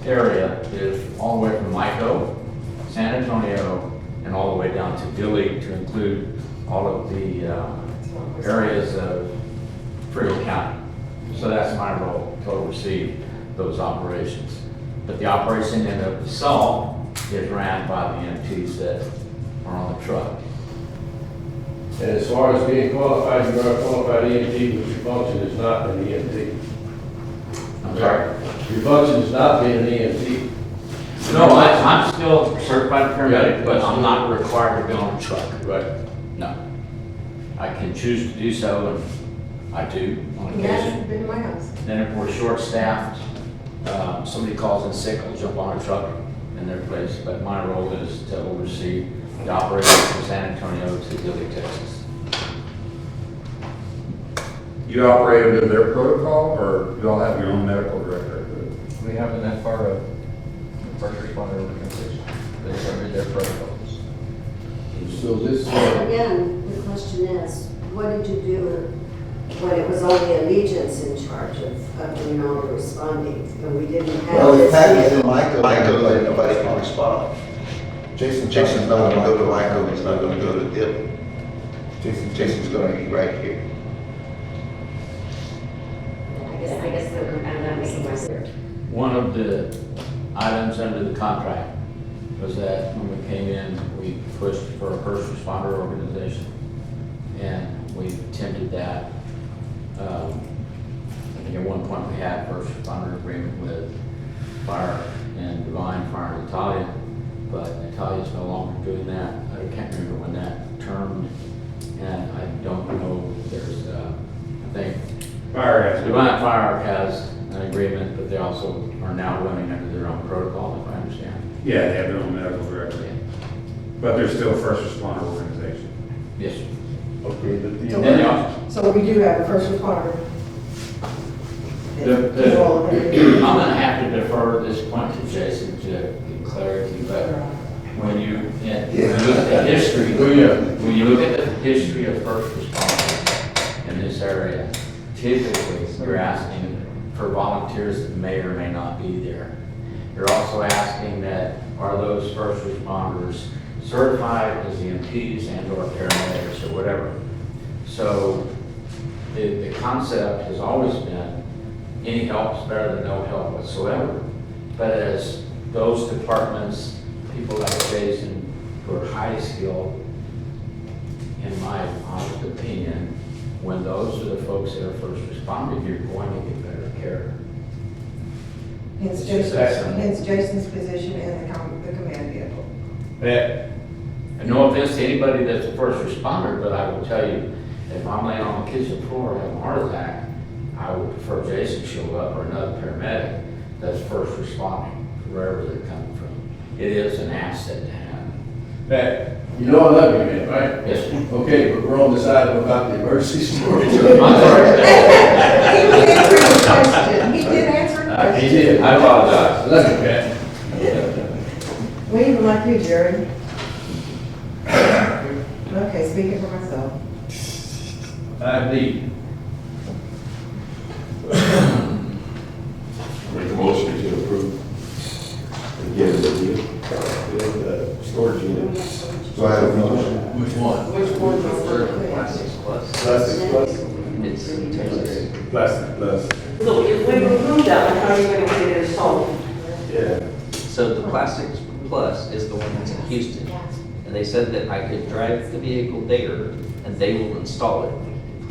B: area is all the way from Maico, San Antonio, and all the way down to Dilly, to include all of the areas of Frio County. So that's my role, to oversee those operations. But the operation in of itself is ran by the MTs that are on the truck.
E: And as far as being qualified, you are a qualified EMT, but your function is not an EMT.
B: I'm sorry?
E: Your function is not being an EMT.
B: No, I'm still certified paramedic, but I'm not required to be on a truck.
E: Right.
B: No. I can choose to do so, and I do on
M: That's
B: occasion.
M: been my house.
B: Then if we're short-staffed, somebody calls in sick, I'll jump on a truck in their place. But my role is to oversee the operations from San Antonio to Dilley, Texas.
C: You operate under their protocol, or you all have your own medical director?
N: We have an FRO, first responder organization, that's under their protocols.
E: So this,
O: Again, the question is, what did you do when it was only Allegiance in charge of doing all the responding, and we didn't have
K: Well, if
O: this
K: Patty's in
O: vehicle?
K: Maico, nobody can respond. Jason's not gonna go to Maico, he's not gonna go to Dillon. Jason's gonna be right here.
O: I guess I'm not making my clear.
B: One of the items under the contract was that when we came in, we pushed for a first responder organization. And we attempted that. I think at one point we had first responder agreement with Fire and Devine, Fire and Natalia, but Natalia's no longer doing that. I can't remember when that termed, and I don't know, there's, I think, Devine Fire has an agreement, but they also are now running under their own protocol, if I understand.
C: Yeah, they have their own medical director.
B: Yeah.
C: But they're still a first responder organization.
B: Yes, sir.
E: okay, but
M: So
B: And they also,
M: So we do have a first responder.
B: I'm gonna have to defer this point to Jason to get clarity, but when you look at the history, when you look at the history of first responders in this area, typically you're asking for volunteers that may or may not be there. You're also asking that, are those first responders certified as EMTs and or paramedics or whatever. So the concept has always been any help is better than no help whatsoever. But as those departments, people like Jason, who are highly skilled, in my honest opinion, when those are the folks that are first responding, you're going to get better care.
M: Hence Jason's position in the command vehicle.
E: Pat,
B: And no offense to anybody that's a first responder, but I will tell you, if I'm laying on the kitchen floor and have a heart attack, I would prefer Jason show up or another paramedic that's first responding, wherever they're coming from. It is an asset to have.
E: Pat, you know I love you, man, right?
B: Yes, sir.
E: Okay, but we're on the side of about the emergency storage.
B: I'm sorry.
M: He did answer your question. He did answer your question.
E: He did.
B: I apologize.
E: I love you, Pat.
M: We even like you, Jerry. Okay, speaking for myself.
E: 5D.
A: Make a motion to approve. Again, the storage unit.
K: So I have a motion.
E: Which one?
M: Which one is
D: Plastics Plus.
A: Plastic plus?
D: It's
A: Plastic plus.
J: So if we remove that, how are you going to get it installed?
A: Yeah.
D: So the Plastics Plus is the one that's in Houston. And they said that I could drive the vehicle there and they will install it.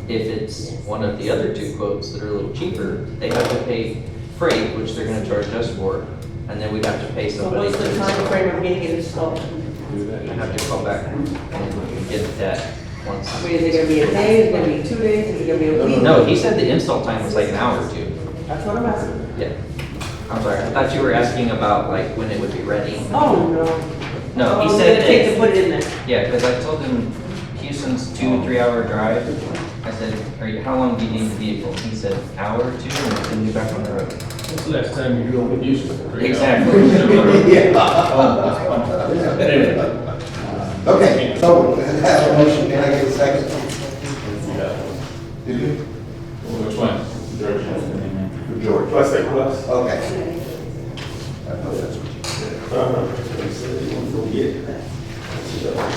D: If it's one of the other two quotes that are a little cheaper, they have to pay freight, which they're gonna charge us for, and then we'd have to pay
J: So
D: somebody
J: what's
D: to
J: the time
D: install.
J: frame of getting it installed?
D: I have to call back and get that once.
J: I mean, is it gonna be a day, is it gonna be 2 days, is it gonna be a week?
D: No, he said the install time was like an hour or two.
J: That's what I'm asking.
D: Yeah. I'm sorry, I thought you were asking about like when it would be ready.
J: Oh, no.
D: No, he
J: Oh,
D: said
J: it's gonna take to
D: that,
J: put it in there.
D: yeah, because I told him Houston's 2-3 hour drive. I said, how long do you need the vehicle? He said, hour or two, and then be back on the road.
E: When's the last time you drove with Houston?
D: Exactly.
E: Anyway.
K: Okay, so, I have a motion, can I get a second? Did you?
F: Which one? George.
K: For George.
A: Plus, they plus.
K: Okay. I know that's what you said.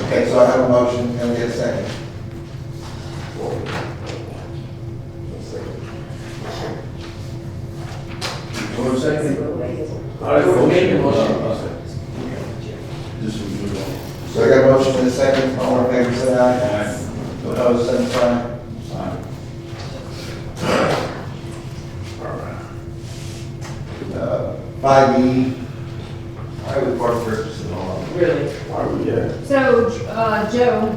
K: Okay, so I have a motion, can I get a second?
E: One second. All right, we'll make a motion.
K: So I got a motion and a second, all in favor, say aye. Opposed, same sign. Five E, highway park purchase and all.
J: Really?
K: Why would you?
H: So, Joe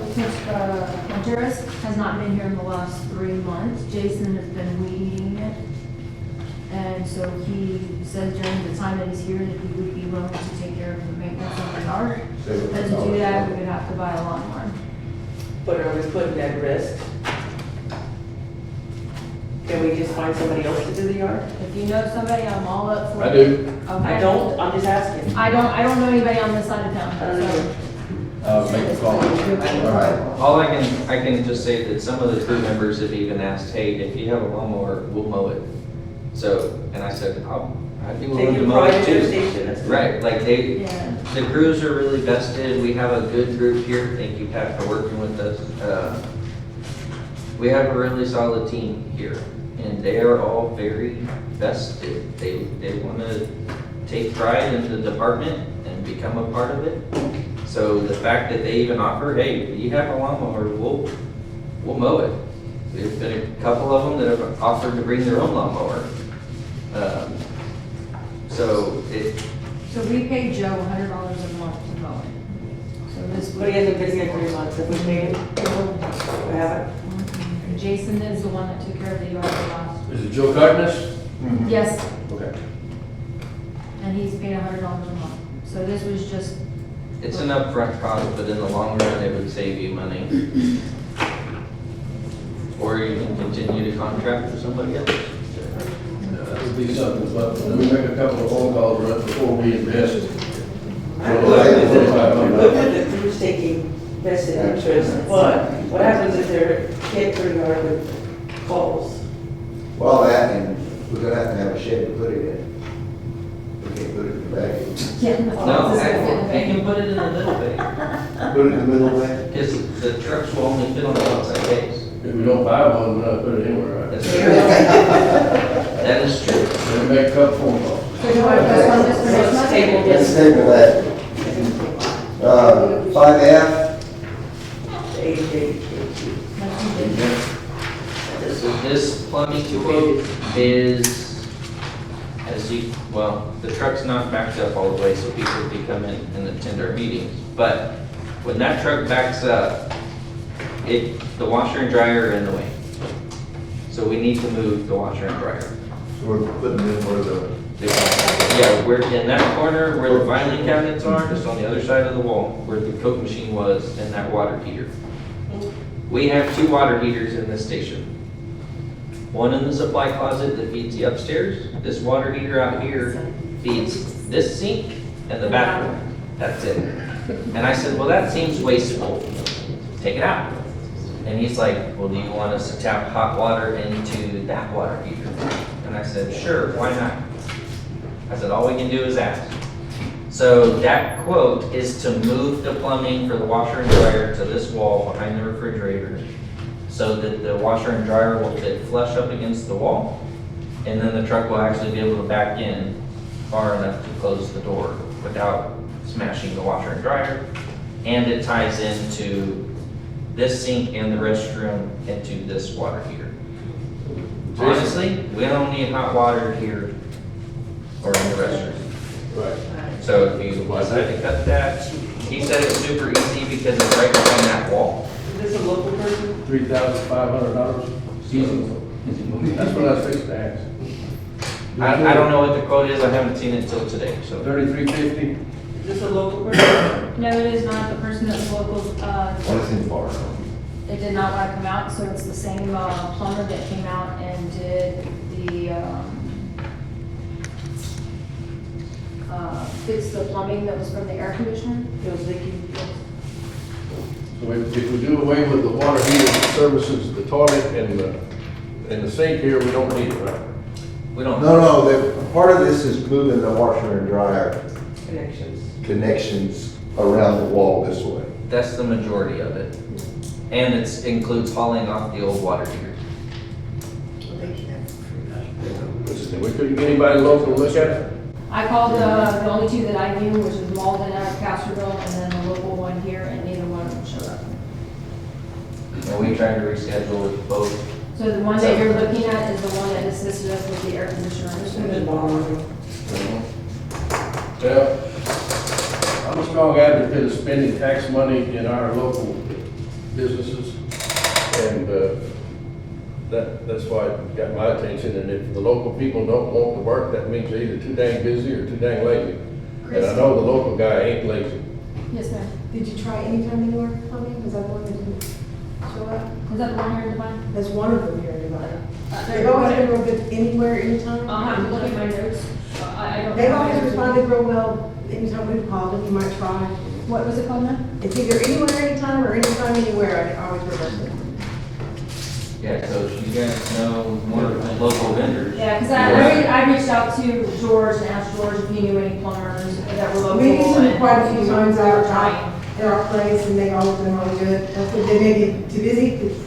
H: Contreras has not been here in the last 3 months. Jason has been weeding it. And so he says during the time that he's here that he would be willing to take care of the maintenance of the yard. But to do that, we would have to buy a lawnmower.
J: But are we putting at risk? Can we just find somebody else to do the yard?
H: If you know somebody, I'm all up for it.
E: I do.
H: Okay.
J: I don't, I'm just asking.
H: I don't know anybody on this side of town.
J: I don't know.
E: Make a call.
K: All right.
D: All I can just say that some of the crew members have even asked, hey, if you have a lawnmower, we'll mow it. So, and I said, I'd be willing to
J: Taking
D: mow
J: pride
D: it
J: in their
D: too.
J: station, that's good.
D: Right, like
H: Yeah.
D: the crews are really vested. We have a good group here. Thank you, Pat, for working with us. We have a really solid team here, and they are all very vested. They want to take pride in the department and become a part of it. So the fact that they even offer, hey, you have a lawnmower, we'll mow it. There's been a couple of them that have offered to bring their own lawnmower. So
H: So we pay Joe $100 a month to mow it. So this
J: But he hasn't been here 3 months, have we paid him? We haven't?
H: Jason is the one that took care of the yard last.
E: Is it Joe Cardenas?
H: Yes,
E: Okay.
H: and he's paid $100 a month. So this was just,
D: it's an upfront cost, but in the long run, it would save you money. Or you can continue to contract for somebody else.
E: That would be something, but let me make a couple of phone calls right before we invest.
J: I'm good that the crew's taking vested interest, but what happens if their kid or yard with calls?
K: Well, that, and we're gonna have to have a shed to put it in. We can't put it in the back.
D: No, I can put it in the middle bay,
K: Put it in the middle there.
D: because the trucks will only fit on the outside base.
E: If we don't buy one, we're not putting it anywhere, right?
D: That's true. That is true.
E: Let me make a couple phone calls.
H: so you want to postpone this for next month?
J: Table
K: Let's
J: this,
K: table that. Five F,
D: This plumbing quote is, the truck's not backed up all the way, so people can come in and attend our meetings. But when that truck backs up, the washer and dryer are in the way. So we need to move the washer and dryer.
K: so we're putting in where the,
D: Yeah, we're in that corner where the filing cabinets are, just on the other side of the wall, where the Coke machine was and that water heater. We have 2 water heaters in this station. One in the supply closet that feeds the upstairs. This water heater out here feeds this sink and the bathroom. That's it. And I said, well, that seems wasteful. Take it out. And he's like, well, do you want us to tap hot water into that water heater? And I said, sure, why not? I said, all we can do is ask. So that quote is to move the plumbing for the washer and dryer to this wall behind the refrigerator so that the washer and dryer will fit flush up against the wall. And then the truck will actually be able to back in far enough to close the door without smashing the washer and dryer. And it ties into this sink and the restroom into this water heater. Honestly, we don't need hot water here or in the restroom.
E: Right.
D: So if you decide to cut that, he said it's super easy because it's right behind that wall.
J: Is this a local person?
E: $3,500. Easy. That's what I was fixing to ask.
D: I don't know what the quote is, I haven't seen it till today, so.
E: $3,350.
J: Is this a local person?
H: No, it is not the person that's local,
K: What is in bar?
H: it did not want to come out, so it's the same plumber that came out and did the, fixed the plumbing that was from the air conditioner.
J: It was leaking.
E: So if we do away with the water heater that services the toilet and the sink here, we don't need it, right?
D: We don't.
K: No, part of this is moving the washer and dryer
J: Connections.
K: connections around the wall this way.
D: That's the majority of it. And it includes hauling off the old water heater.
E: We couldn't get anybody local to look at it?
H: I called the only two that I knew, which was Malden out of Castroville, and then the local one here, and neither one of them showed up.
D: And we tried to reschedule with both.
H: So the one that you're looking at is the one that assisted us with the air conditioner.
E: Well, I'm a strong advocate of spending tax money in our local businesses, and that's why it got my attention. And if the local people don't want to work, that means they're either too dang busy or too dang lazy. And I know the local guy ain't lazy.
H: Yes, ma'am.
M: Did you try Anytime Anywhere plumbing? Is that the one that didn't show up?
H: Is that the one here in Devine?
M: That's one of them here in Devine.
H: They're
M: They've always been real good anywhere, anytime.
H: I'll have to look at my notes. I don't.
M: They've always responded real well anytime we've called them. You might try.
H: What was it called now?
M: It's either anywhere, anytime, or anytime, anywhere. I always reverse it.
D: Yeah, so if you guys know more local vendors.
H: Yeah, because I reached out to George and asked George if he knew any plumbers that were local.
M: We've used them
H: and
M: quite a few times
H: they were
M: out
H: trying.
M: at our place, and they've always been really good. That's what they may be too busy, because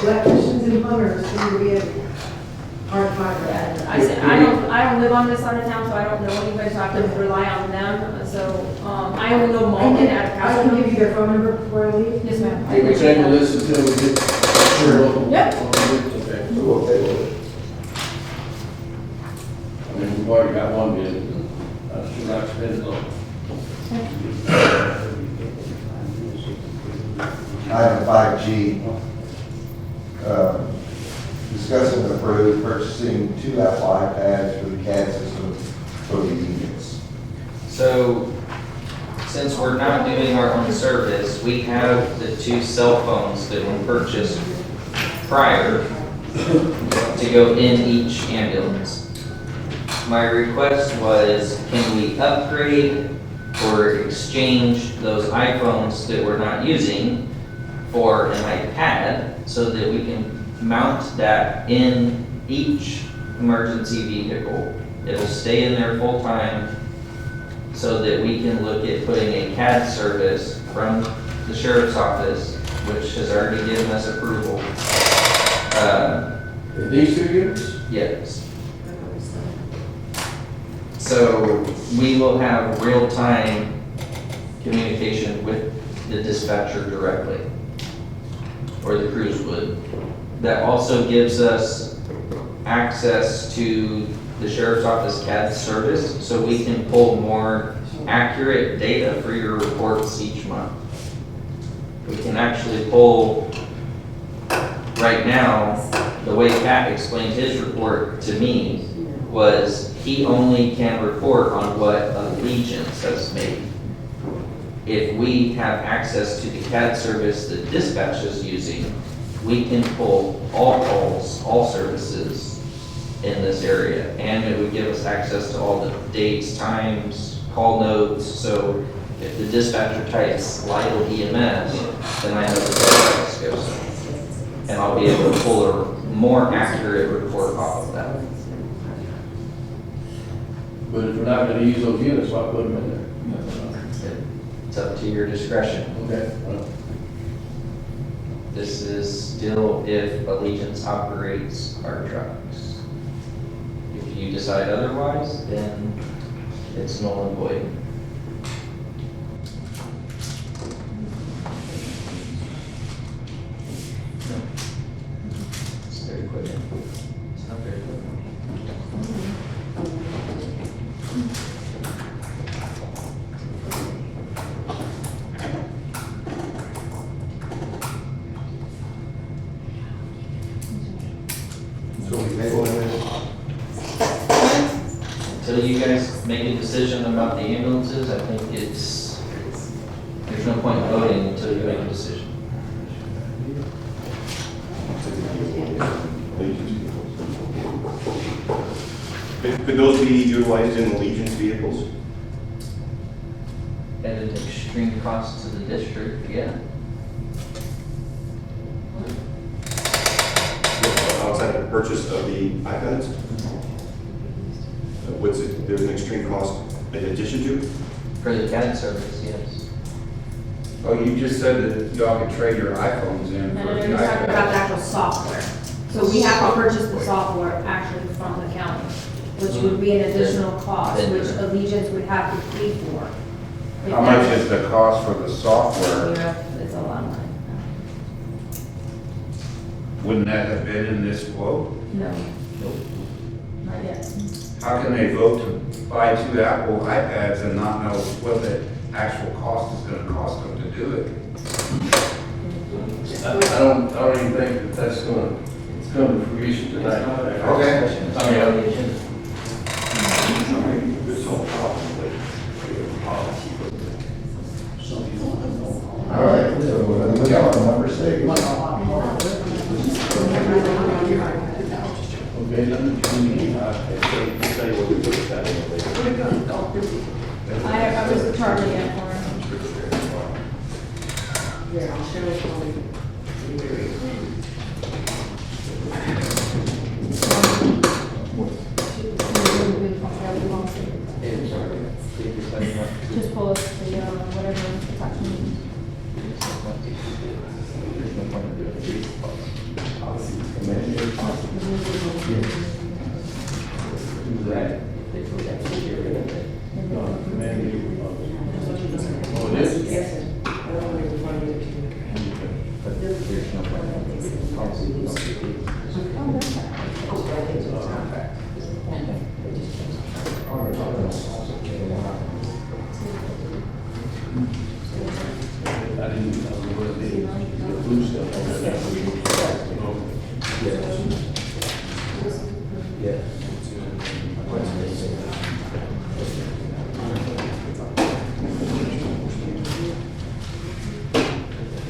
M: electricians and plumbers seem to be hard to find.
H: Yeah, I said, I don't live on this side of town, so I don't know anybody, so I have to rely on them. So, I only know Malden out of
M: I can give you their phone number before I leave.
H: Yes, ma'am.
E: Can we table this until we get local?
H: Yep.
E: Okay.
K: We're okay with it.
E: I mean, we've already got one bid, I should not spend it local.
K: Item 5G, discuss and approve purchasing 2 Apple iPads for the CAD system for the unions.
D: So, since we're not doing our own service, we have the 2 cell phones that were purchased prior to go in each ambulance. My request was, can we upgrade or exchange those iPhones that we're not using for an iPad so that we can mount that in each emergency vehicle? It'll stay in there full time so that we can look at putting a CAD service from the sheriff's office, which has already given us approval.
E: These 2 units?
D: Yes. So we will have real-time communication with the dispatcher directly, or the crews would. That also gives us access to the sheriff's office CAD service, so we can pull more accurate data for your reports each month. We can actually pull, right now, the way Pat explained his report to me was he only can report on what Allegiance has made. If we have access to the CAD service that dispatch is using, we can pull all calls, all services in this area. And it would give us access to all the dates, times, call notes. So if the dispatcher types Lidl EMS, then I know the dispatch goes. And I'll be able to pull a more accurate report off of that.
E: But if we're not gonna use those units, why put them in there?
D: It's up to your discretion.
E: Okay. Well,
D: This is still if Allegiance operates our trucks. If you decide otherwise, then it's null and void. It's their equipment. It's not their equipment. until you guys make a decision about the ambulances, I think there's no point in voting until you make a decision.
L: Could those be utilized in the Legion's vehicles?
D: At an extreme cost to the district, yeah.
L: Outside of the purchase of the iPads? What's it, there's an extreme cost in addition to?
D: For the CAD service, yes.
C: Oh, you just said that y'all could trade your iPhones in
H: And
C: for
H: then
C: the
H: you're talking about the
C: iPads.
H: actual software. So we have to purchase the software actually from the county, which would be an additional cost, which Allegiance would have to pay for.
C: How much is the cost for the software?
H: It's a lot of money.
C: Wouldn't that have been in this quote?
H: No. Not yet.
C: How can they vote to buy 2 Apple iPads and not know what the actual cost is gonna cost them to do it?
E: I don't even think that's gonna come to fruition tonight.
K: Okay. All right, so we're gonna move on, number 6.
E: Okay,
H: I was charging it for him.
O: Yeah, I'll share it.
H: Just pull up the, whatever attachment is.
E: Oh, it is?
O: Yes, sir. I don't want to remind you. But there's no point in this policy.
E: I didn't know what the blue stuff on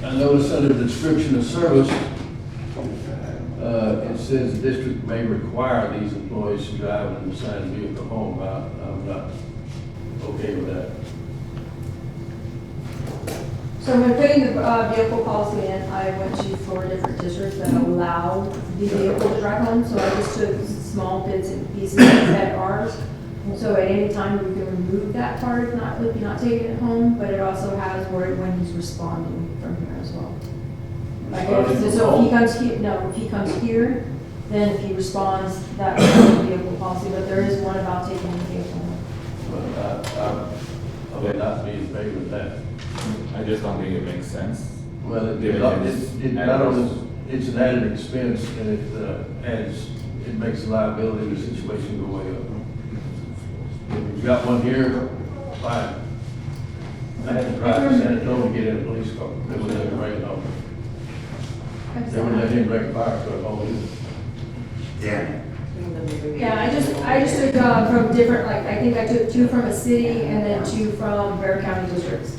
E: I noticed under the description of service, it says the district may require these employees to drive an assigned vehicle home. I'm not okay with that.
H: So when putting the vehicle policy in, I went to 4 different districts that allow the vehicle to drive home. So I just took small bits and pieces that ours. So at any time, we can remove that part if you're not taking it home, but it also has where when he's responding from here as well. Like so if he comes here, no, if he comes here, then if he responds, that would be the vehicle policy, but there is one about taking the vehicle home.
E: But I would not be in favor of that.
F: I just don't think it makes sense.
E: Well, it not only, it's an added expense and it makes the liability of the situation go way up. If you've got one here, fine. I had to drive to San Antonio to get in a police car. They wouldn't let him bring it home. They wouldn't let him bring a fire truck home either.
C: Damn.
H: Yeah, I just took from different, like, I think I took 2 from a city and then 2 from Bexar County districts.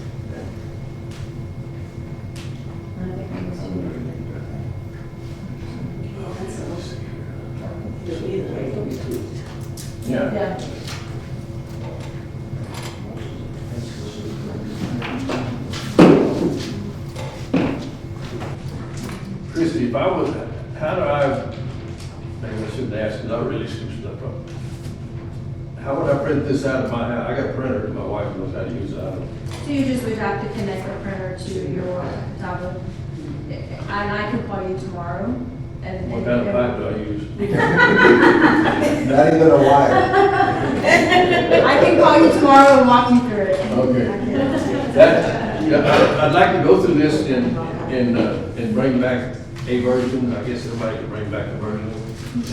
H: And I think I was
E: Yeah.
H: yeah.
E: Christie, if I was, how do I, maybe I shouldn't ask because I really screw stuff up. How would I print this out of my house? I got a printer, my wife knows how to use it.
H: So you just would have to connect the printer to your tablet. And I can call you tomorrow and.
E: What kind of pipe do I use?
K: Not even a wire.
H: I can call you tomorrow and walk you through it.
E: Okay. I'd like to go through this and bring back a version. I guess everybody can bring back a version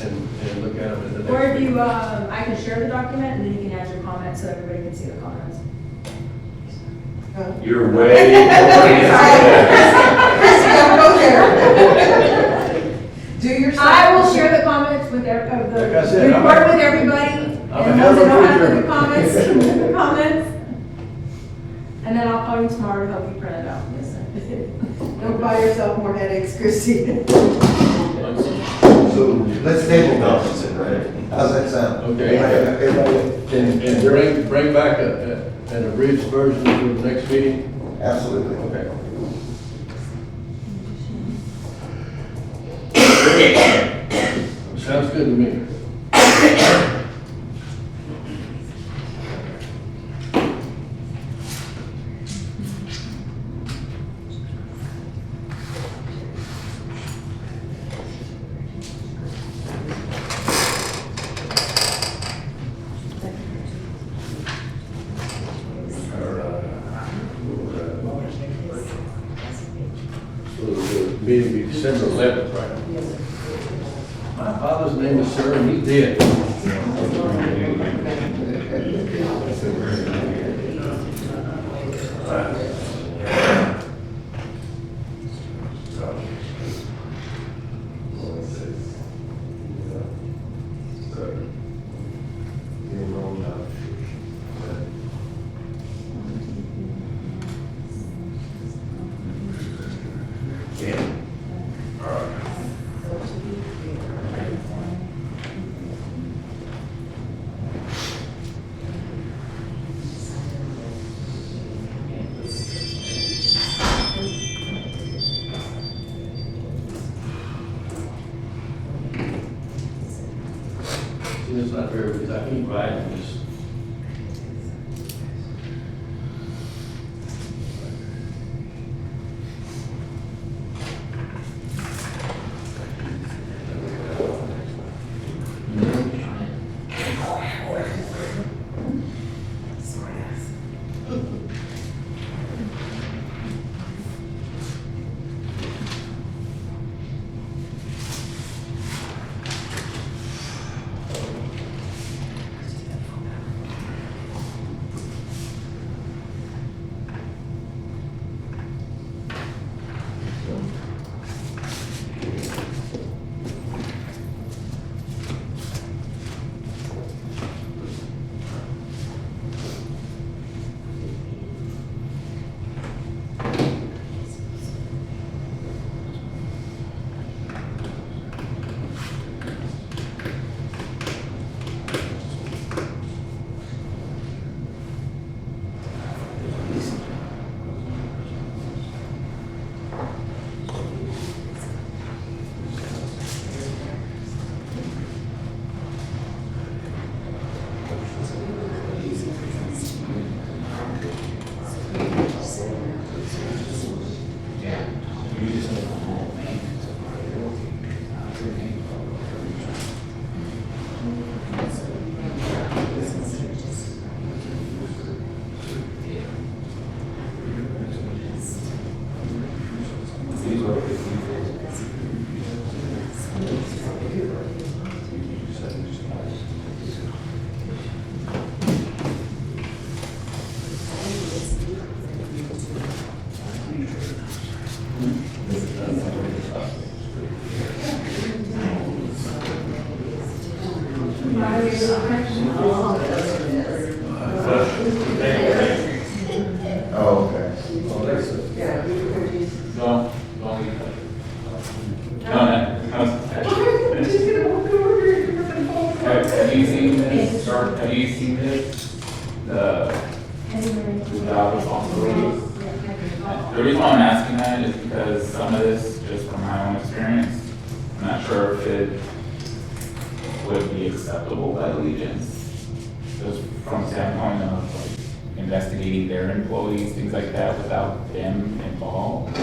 E: and look at them in the next.
H: Or if you, I can share the document and then you can add your comments so everybody can see the comments.
C: You're way.
M: Do your.
H: I will share the comments with
E: Like I said,
H: report with everybody And
E: hell
H: those
E: of
H: that
E: a
H: don't have the
E: picture.
H: comments. And then I'll call you tomorrow to help you print it out. Yes, sir.
M: Don't buy yourself more headaches, Christie.
K: So let's table comments, right? How's that sound?
E: Okay.
K: Everybody-
E: And bring back an abridged version for the next meeting?
K: Absolutely.
E: Okay. Sounds good to me. So the meeting will be December 11th, right? My father's name is Sir, and he's dead. It's not fair because I keep writing this.
K: Oh, okay.
F: Have you seen this, or have you seen this, the job responsibilities? The reason why I'm asking that is because some of this, just from my own experience, I'm not sure if it would be acceptable by Allegiance, just from the standpoint of like investigating their employees, things like that, without them involved.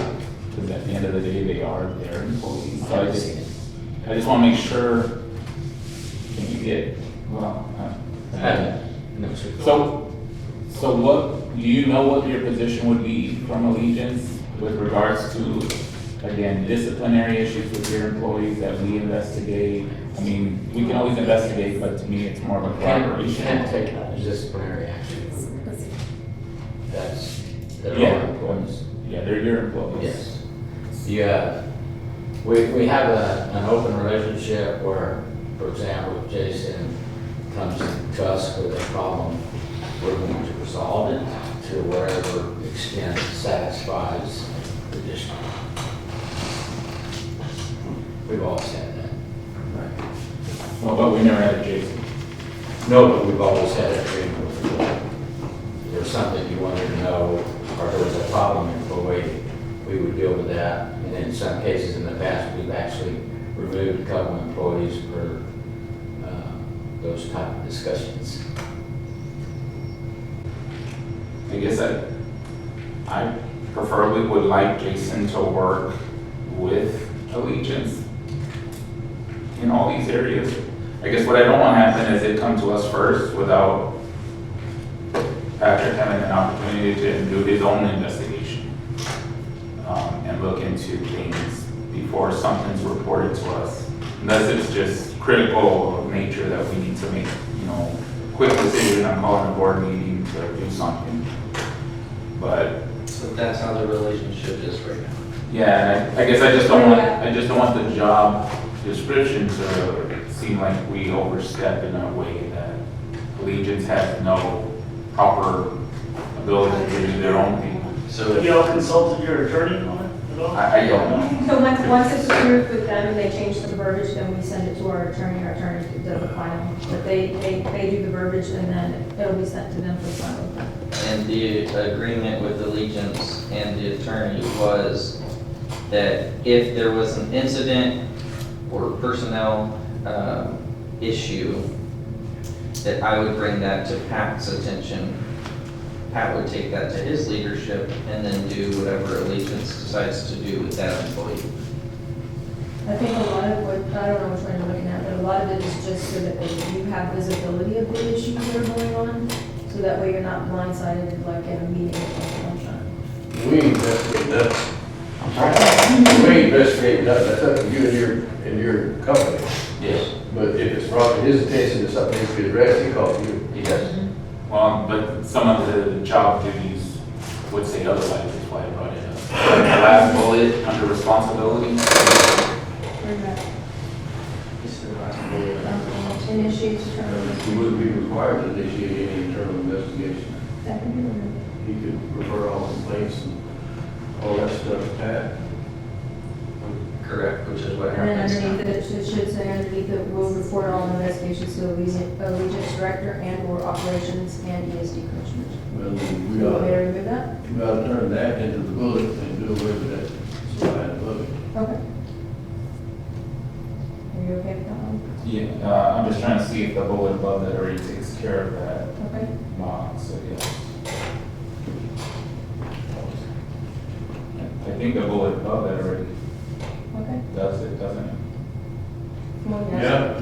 F: Because at the end of the day, they are their employees. So I just want to make sure, can you get, well, so what, do you know what your position would be from Allegiance with regards to, again, disciplinary issues with your employees that we investigate? I mean, we can always investigate, but to me, it's more of a
B: You
F: collaboration.
B: can't take disciplinary action. That's, they're
F: Yeah.
B: our employees.
F: Yeah, they're your employees.
B: Yes. Yeah, we have an open relationship where, for example, Jason comes to us with a problem, we're going to resolve it to wherever extent satisfies the district. We've always had that.
F: Well, but we never had a Jason.
B: No, but we've always had a agreement with the board. If there's something you wanted to know, or there was a problem in Kuwait, we would deal with that. And in some cases in the past, we've actually removed a couple employees for those type of discussions.
F: I guess I preferably would like Jason to work with Allegiance in all these areas. I guess what I don't want to happen is it come to us first without Patrick having an opportunity to do his own investigation and look into things before something's reported to us. Unless it's just critical of nature that we need to make, quick decision on calling a board meeting to do something. But
D: So that's how the relationship is right now.
F: yeah, and I guess I just don't want the job description to seem like we overstep in a way that Allegiance has no proper ability to do their own thing.
D: So
G: Have y'all consulted your attorney on it at all?
F: I don't know.
H: So once it's approved with them and they change the verbiage, then we send it to our attorney does the final. But they do the verbiage and then it'll be sent to them for final.
D: And the agreement with Allegiance and the attorney was that if there was an incident or personnel issue, that I would bring that to Pat's attention. Pat would take that to his leadership and then do whatever Allegiance decides to do with that employee.
H: I think a lot of what, I don't know which one you're looking at, but a lot of it is just so that you have visibility of the issues that are going on, so that way you're not blindsided like in a meeting or something.
E: We investigate nothing. We investigate nothing, that's up to you and your company.
F: Yes.
E: But if it's brought to his attention that something needs to be addressed, he calls you.
F: Yes. Well, but some of the job duties would say otherwise, that's why I brought it up. The last bullet under responsibility.
H: Initiates
E: He wouldn't be required to initiate any internal investigation. He could refer all complaints and all that stuff to Pat.
D: Correct, which is what
H: And then
D: happens.
H: underneath it should say underneath it, will report all investigations to Allegiance Director and or Operations and ESD Commissioners.
E: Well, then we
H: You want me to
E: ought,
H: remove that?
E: we ought to turn that into the bullet and do away with that slide above it.
H: Okay. Are you okay with that one?
F: Yeah, I'm just trying to see if the bullet above that already takes care of that
H: Okay.
F: box, so yes. I think the bullet above that already
H: Okay.
F: does it, doesn't it?
H: Well,
E: Yeah.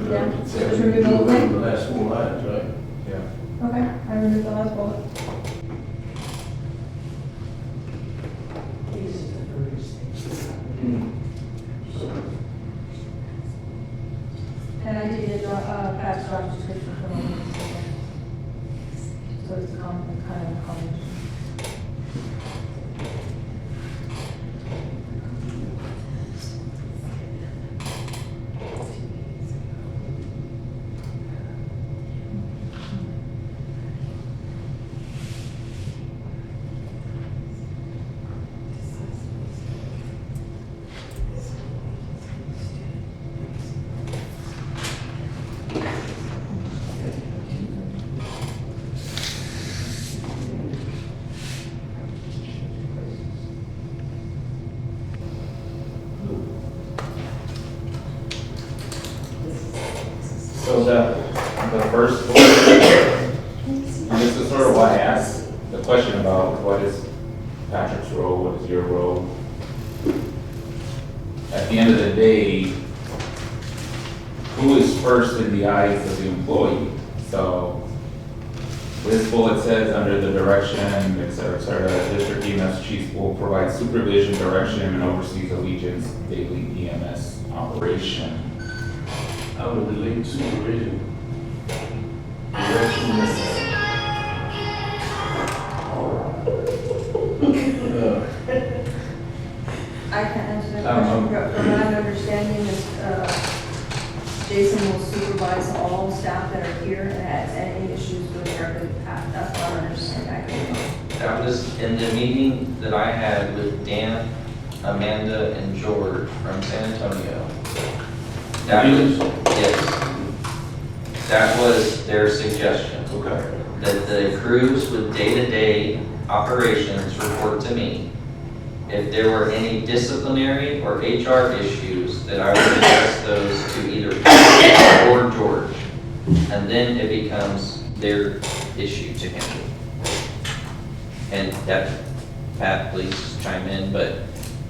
H: Yeah.
E: It's
H: Just
E: everything
H: remove
E: to
H: the
E: do
H: whole
E: with
H: thing?
E: the last 4 lines, right?
F: Yeah.
H: Okay, I removed the last bullet. And I did Pat's job description for all of this. So it's kind of a combination.
F: So the first bullet, and this is sort of why I asked the question about what is Patrick's role, what is your role? At the end of the day, who is first in the eyes of the employee? So this bullet says under the direction, et cetera, District EMS Chief will provide supervision, direction, and oversees Allegiance daily EMS operation.
E: I would delete supervision. Direction.
H: I can answer that question, but from my understanding is, Jason will supervise all staff that are here and
I: has any issues with their, that's what I understand that going on.
D: That was in the meeting that I had with Dan, Amanda, and George from San Antonio. That was, yes. That was their suggestion.
L: Okay.
D: That the crews with day-to-day operations report to me. If there were any disciplinary or HR issues, that I would address those to either Pat or George. And then it becomes their issue to handle. And that, Pat, please chime in, but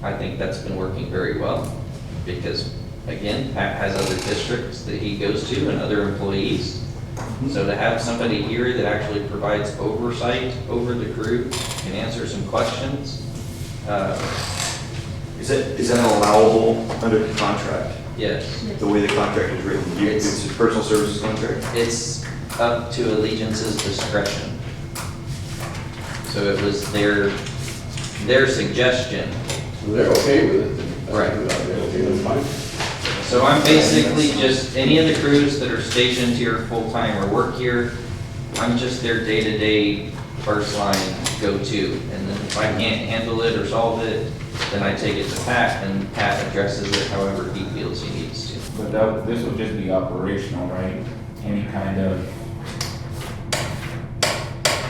D: I think that's been working very well. Because, again, Pat has other districts that he goes to and other employees. So to have somebody here that actually provides oversight over the crew, can answer some questions.
L: Is that allowable under the contract?
D: Yes,
L: The way the contract is written? It's a personal services contract?
D: it's up to Allegiance's discretion. So it was their suggestion.
E: So they're okay with it.
D: Right.
E: They're okay with mine.
D: So I'm basically just, any of the crews that are stationed here full-time or work here, I'm just their day-to-day first line go-to. And then if I can't handle it or solve it, then I take it to Pat, and Pat addresses it however he feels he needs to.
F: But this will just be operational, right? Any kind of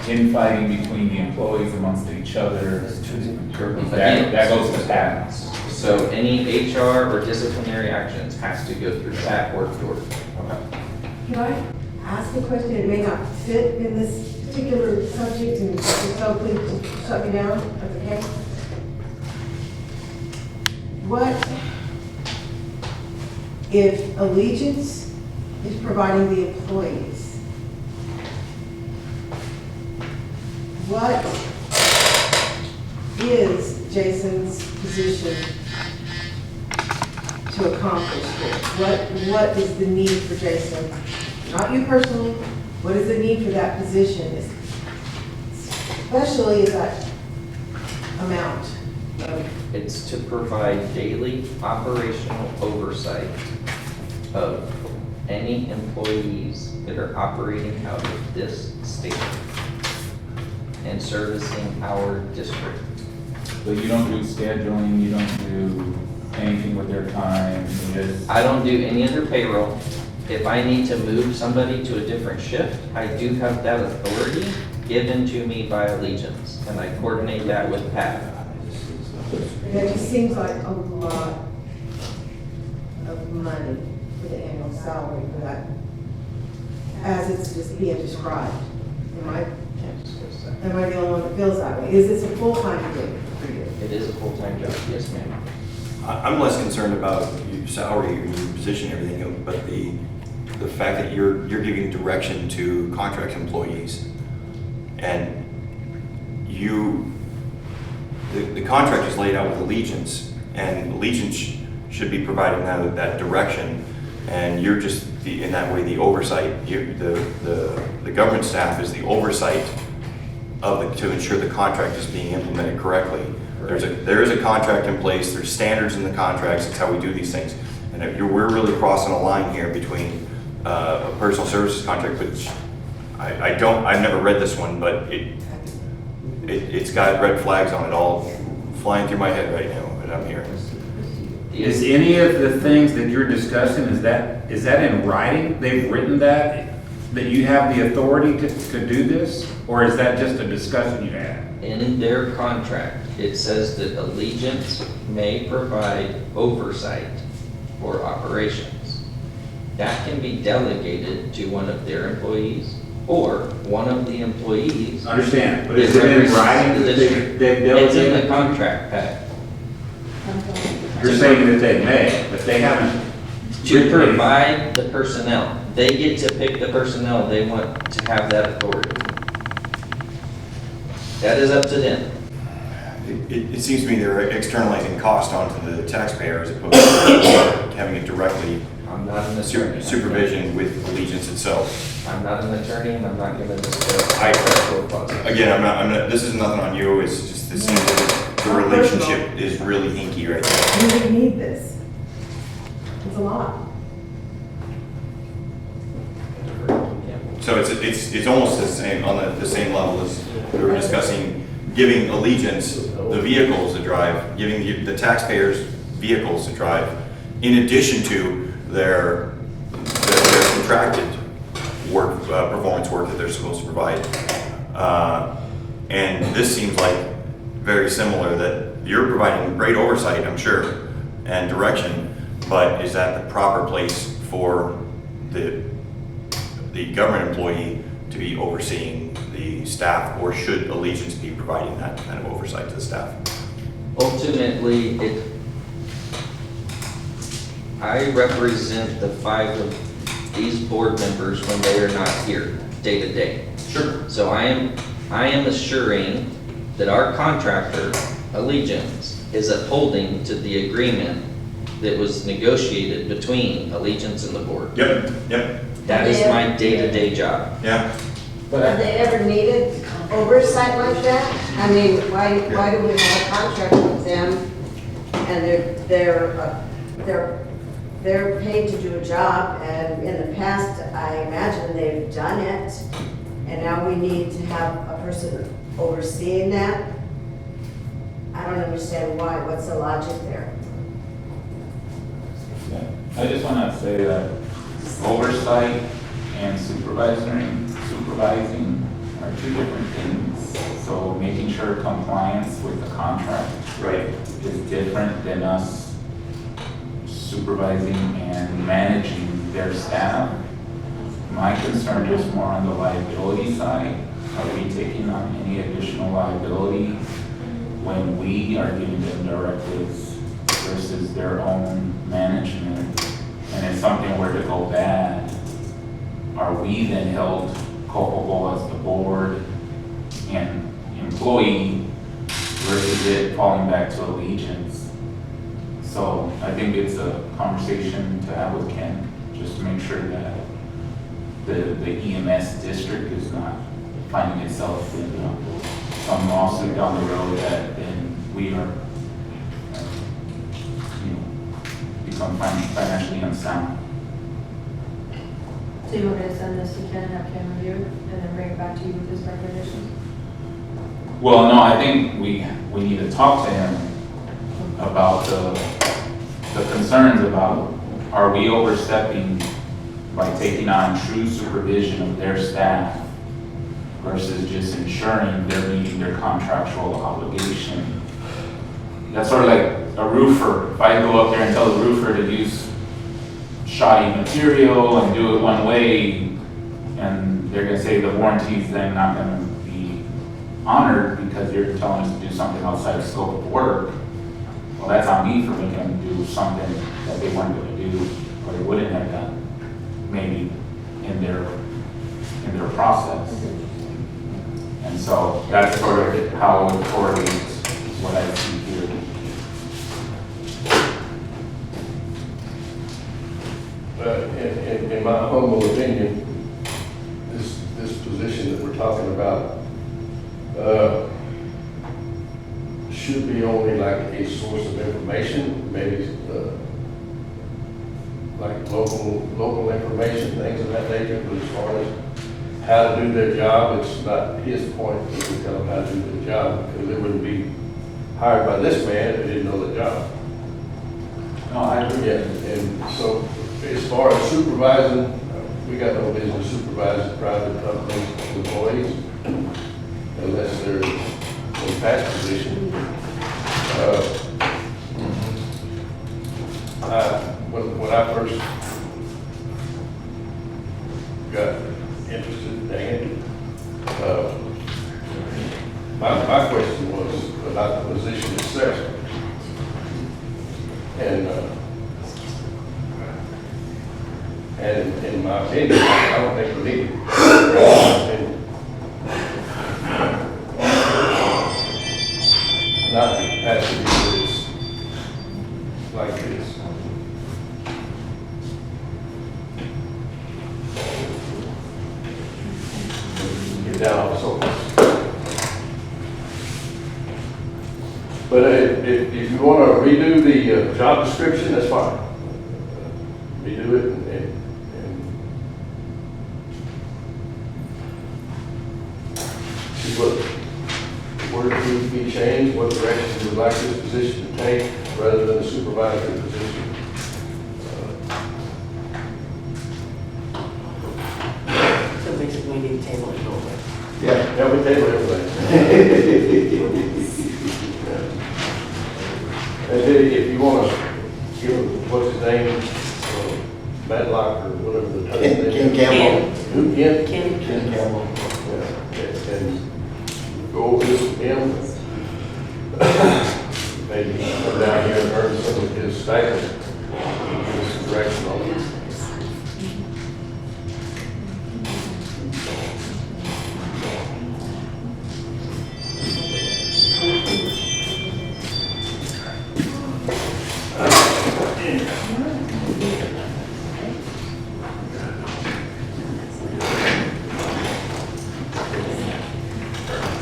F: infighting between the employees amongst each other, that goes to Pat.
D: So any HR or disciplinary actions has to go through Pat or George.
F: Okay.
M: Can I ask a question? It may not fit in this particular subject, and so please shut me down, that's okay? What if Allegiance is providing the employees? What is Jason's position to accomplish this? What is the need for Jason? Not you personally, what is the need for that position? Especially is that amount of,
D: It's to provide daily operational oversight of any employees that are operating out of this station and servicing our district.
F: So you don't do scheduling, you don't do anything with their time, you just,
D: I don't do any other payroll. If I need to move somebody to a different shift, I do have that authority given to me by Allegiance, and I coordinate that with Pat.
M: that just seems like a lot of money for the annual salary for that, as it's just being described. Am I the only one that feels that way? Is this a full-time gig for you?
D: It is a full-time job, yes, ma'am.
L: I'm less concerned about your salary, your position, everything, but the fact that you're giving direction to contract employees, and the contract is laid out with Allegiance, and Allegiance should be providing that direction, and you're just in that way the oversight. The government staff is the oversight to ensure the contract is being implemented correctly. There is a contract in place. There's standards in the contracts. It's how we do these things. And we're really crossing a line here between a personal services contract, which I've never read this one, but it's got red flags on it all flying through my head right now, and I'm here.
C: Is any of the things that you're discussing, is that in writing? They've written that you have the authority to do this? Or is that just a discussion you had?
D: In their contract, it says that Allegiance may provide oversight for operations. That can be delegated to one of their employees or one of the employees.
C: Understand, but is it in writing that they've delegated?
D: It's in the contract, Pat.
C: You're saying that they may, but they haven't.
D: To provide the personnel. They get to pick the personnel they want to have that authority. That is up to them.
L: It seems to me they're externalizing cost onto the taxpayer as opposed to having it directly
D: I'm not an attorney.
L: supervision with Allegiance itself.
D: I'm not an attorney, and I'm not going to discuss.
L: Again, I'm not, this is nothing on you, it's just, it seems like the relationship is really hinky right now.
M: You need this. It's a lot.
L: So it's almost the same, on the same level as we were discussing, giving allegiance the vehicles to drive, giving the taxpayers vehicles to drive, in addition to their contracted work, performance work that they're supposed to provide. And this seems like very similar, that you're providing great oversight, I'm sure, and direction, but is that the proper place for the government employee to be overseeing the staff, or should Allegiance be providing that kind of oversight to the staff?
D: Ultimately, I represent the 5 of these board members when they are not here, day to day.
L: Sure.
D: So I am assuring that our contractor, Allegiance, is upholding to the agreement that was negotiated between Allegiance and the board.
L: Yep.
D: That is my day-to-day job.
L: Yeah.
O: Have they ever needed oversight like that? I mean, why do we have a contract with them and they're paid to do a job, and in the past, I imagine they've done it, and now we need to have a person overseeing that? I don't understand why. What's the logic there?
F: I just want to say that oversight and supervising are 2 different things. So making sure compliance with the contract is different than us supervising and managing their staff. My concern is more on the liability side. Are we taking on any additional liability when we are giving them directives versus their own management? And if something were to go bad, are we then held culpable as the board and employee versus it falling back to Allegiance? So I think it's a conversation to have with Ken, just to make sure that the EMS district is not finding itself in some lawsuit down the road that then we are, become financially unsound.
I: So you want me to send this to Ken and have Ken review it, and then bring it back to you with his recommendations?
F: Well, no, I think we need to talk to him about the concerns about, are we overstepping by taking on true supervision of their staff versus just ensuring they're meeting their contractual obligation? That's sort of like a roofer. If I go up there and tell the roofer to use shoddy material and do it one way, and they're gonna say the warranty's then not gonna be honored because you're telling us to do something outside the scope of work, well, that's on me for making them do something that they weren't gonna do, or they wouldn't have done, maybe in their process. And so that's sort of how it correlates what I see here.
E: In my humble opinion, this position that we're talking about should be only like a source of information, maybe like local information, things of that nature. But as far as how to do their job, it's not his point to tell them how to do their job, because they wouldn't be hired by this man if they didn't know the job.
F: No, I agree.
E: Yeah, and so as far as supervising, we got no business supervising private companies' employees unless they're in past position. When I first got interested in Dan, my question was about the position itself. And in my opinion, I don't think we need it. Not the capacity that it's like this. Get down on the soapbox. But if you want to redo the job description, that's fine. order to be changed, what direction you would like this position to take, rather than the supervisory position.
J: So basically, we need to table it over.
K: Yeah.
E: Yeah, we table everything. And then if you want to give him, what's his name, Madlock or whatever the term is.
K: Ken Campbell.
E: Who, Ken?
K: Ken Campbell.
E: Yeah, and go over this with him. Maybe come down here and earn some of his stipend, give us some direction on it.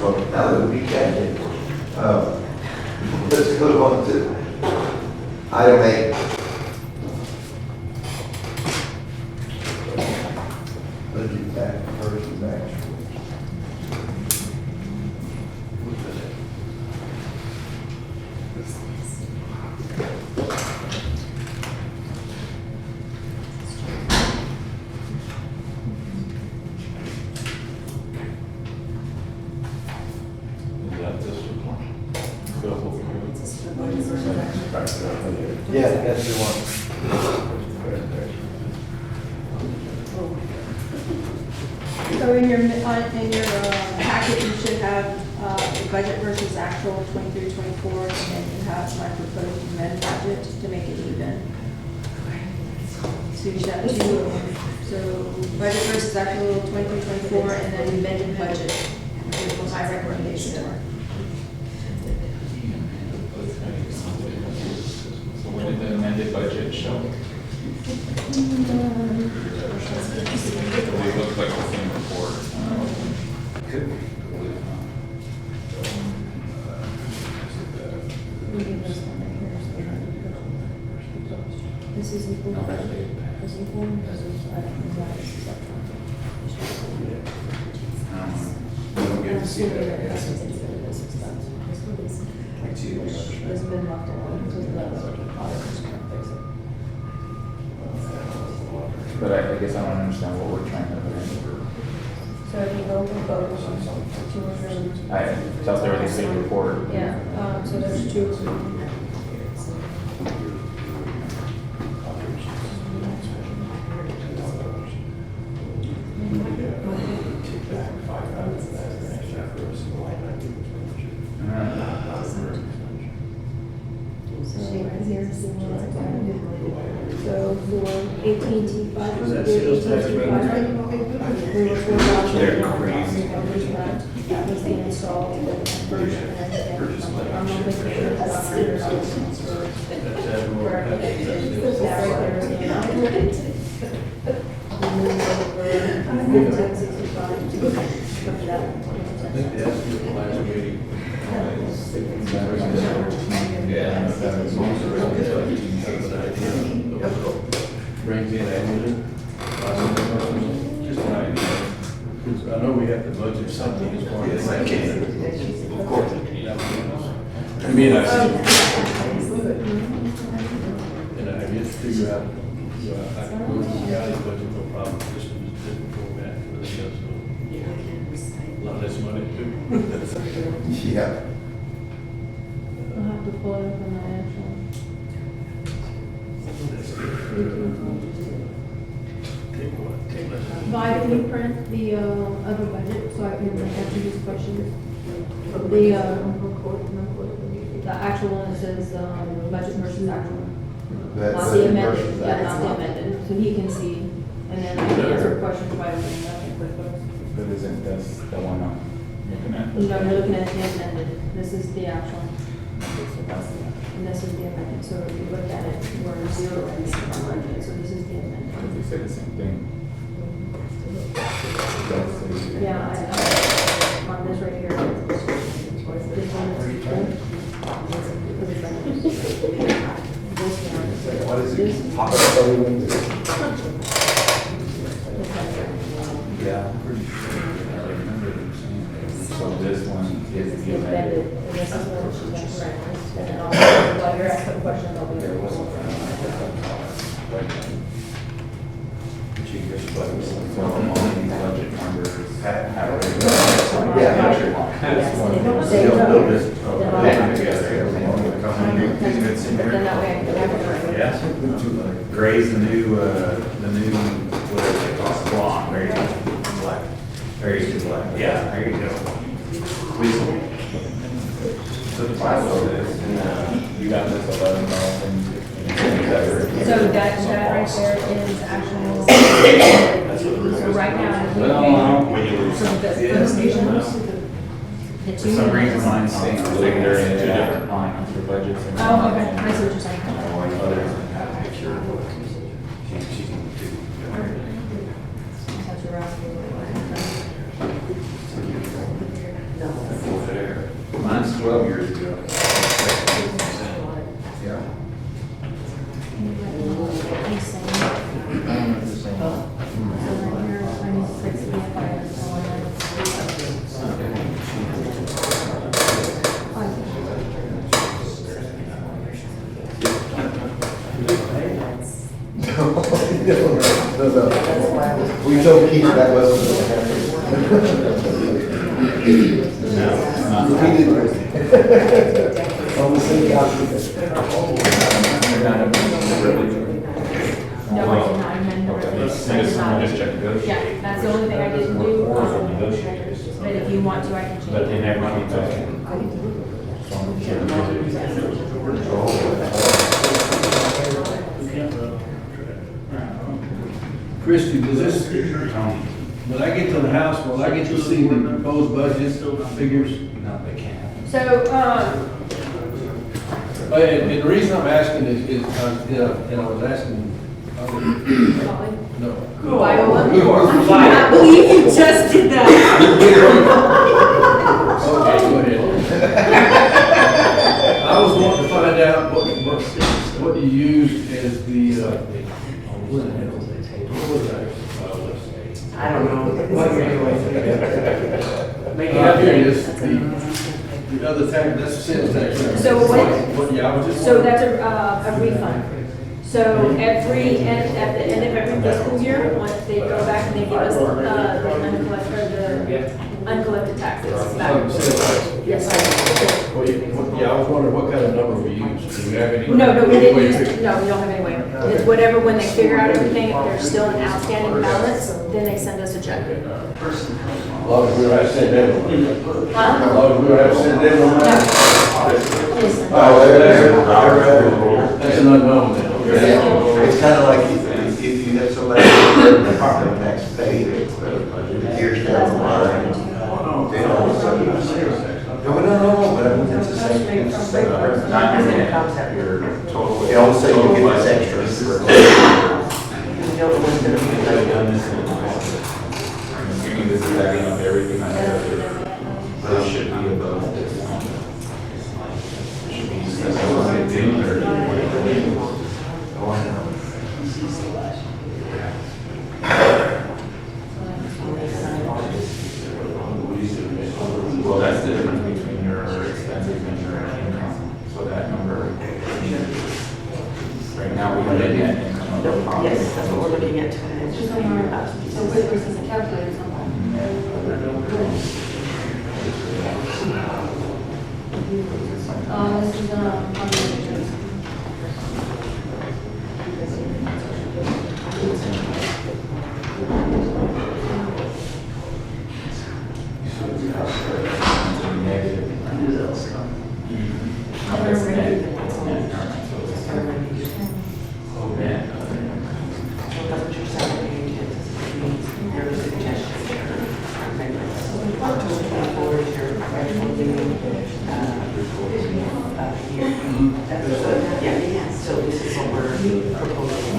K: Well, now that we can, let's go on to item 8. Budget back first and back. Yeah, that's the one.
I: So in your packet, you should have the budget versus actual 23-24, and then you have my proposed amended budget to make it even. So you should have two of them. So budget versus actual 23-24, and then amended budget, which is what my recommendation are.
F: So when did the amended budget show? It looks like the same report. Could be.
I: This is equal. This is equal. This is, I don't know why this is up.
F: We don't get to see that.
I: It's been left alone because the auditors can't fix it.
F: But I guess I don't understand what we're trying to do.
I: So if you go with both, 200.
F: I thought they were the same report.
I: Yeah, so there's two. So for AT&T fiber, we were $4,000. That was the install version. I'm only sure that's that right there is the amount. And then over 1065 to come to that.
E: I think they asked you at the last meeting. Brings in annually. Just an idea. Because I know we have to budget something as far as that. Of course. I mean, I and I get to figure out, I can go to the county budget, no problem, just in a different format, everything else, so. A lot less money too.
K: Yeah.
I: I'll have to pull it up on my actual. By the blueprint, the other budget, so I can answer these questions. The actual one that says budget versus actual, not the amended, yeah, not the amended, so he can see, and then I can answer questions by opening up in QuickBooks.
F: But isn't this the one I'm looking at?
I: No, you're looking at the amended, this is the actual,
F: Okay, so that's the.
I: and this is the amended, so if you look at it, we're zero and it's our budget, so this is the amended.
F: Because they say the same thing. That's the-
I: Yeah, on this right here. This one is equal.
K: What is it? Pop up everything?
F: Yeah, I'm pretty sure. I remember them saying that. So this one is the amended.
H: And then I'll, while you're asking questions, I'll be there.
C: Budget numbers, Gray's the new, what is it, cost blonde, there you go, black, there you go, black, yeah, there you go.
F: So the price of this, and you got this 11,000.
H: So that right there is actual, so right now, so the stations, the
F: For
H: two.
F: some reason, mine's saying they're in two different line items for budgets. And
H: Oh, okay, I see what you're saying.
F: others have a picture. She's in two.
H: That's what you're asking.
C: Mine's 12 years ago. Yeah.
H: He's saying. So right here, I need 6 VFI, so I
K: No. We told Keith that wasn't going to happen. We didn't. On the same couch.
H: No, I did not amend the resolution. I did not.
F: Just check those.
H: Yeah, that's the only thing I didn't do. But if you want to, I can change
F: But they
H: it.
F: never came back.
E: Christie, does this, when I get to the house, will I get to see the proposed budget figures?
F: No, they can't.
H: So,
E: And the reason I'm asking is, and I was asking, no.
H: Viola?
E: Who?
H: I cannot believe you just did that.
E: Okay, go ahead. I was wanting to find out what you used as the,
J: I don't know what you're doing.
E: here it is, the other tax, that's the sales tax.
H: So what-
E: Yeah, I was just.
H: So that's a refund. So at the end of every fiscal year, once they go back and they give us the uncollected taxes back. Yes.
E: Yeah, I was wondering what kind of number we used. Do we have any?
H: No, we didn't use, no, we don't have any way. It's whatever, when they figure out everything, if there's still an outstanding balance, then they send us a check.
E: As long as we don't have to send them one.
H: Huh?
E: As long as we don't have to send them one. That's an unknown then.
K: It's kind of like if you have somebody in the property tax paid, years down the line, then all of a sudden, no, but I mean, it's the same, it's the same person.
F: Your total.
K: They always say you get this extra.
F: They've done this in the past. I'm assuming this is adding up everything I said. So it should be above this. It should be well, that's the difference between your expenses and your income. So that number, right now, we have a net income of approximately.
J: Yes, that's what we're looking at today.
H: This is,
J: Yeah, so this is what we're proposing.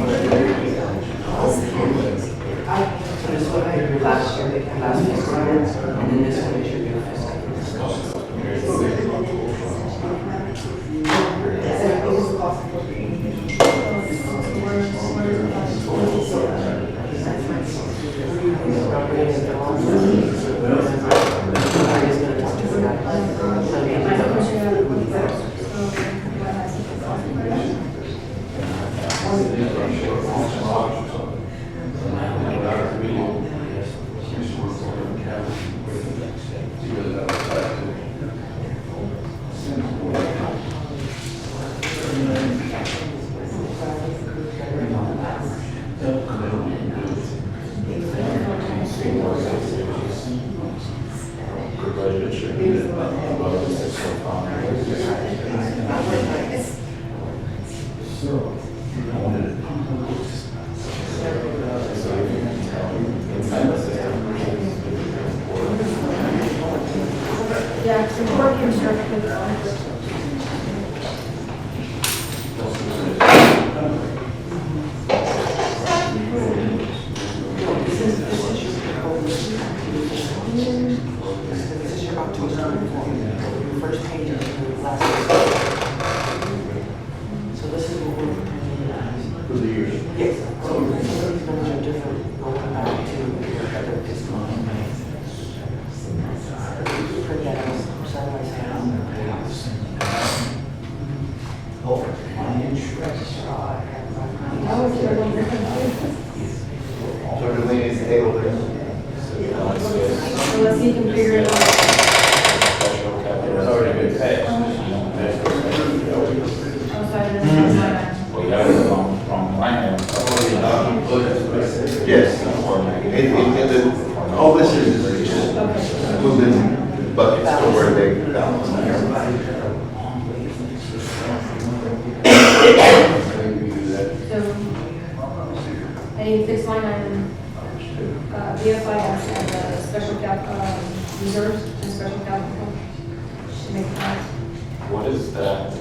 J: So this one I did last year, last fiscal year, and then this one is your new fiscal.
H: Yeah, it's important to instruct the
J: This is your October 24, your first page of the last week. So this is what we're preparing.
E: For the years.
J: Yes, so these numbers are different going back to your other fiscal. Put that as side by side.
K: So do we need to table this?
H: So let's see, if we can figure it out.
E: It's already been passed.
H: Outside of this,
C: Well, you got it wrong line item.
K: Yes. All this is just moving buckets to where they balance.
H: So, any fixed line item, VFIS and special reserves and special capital to make that.
F: What is that,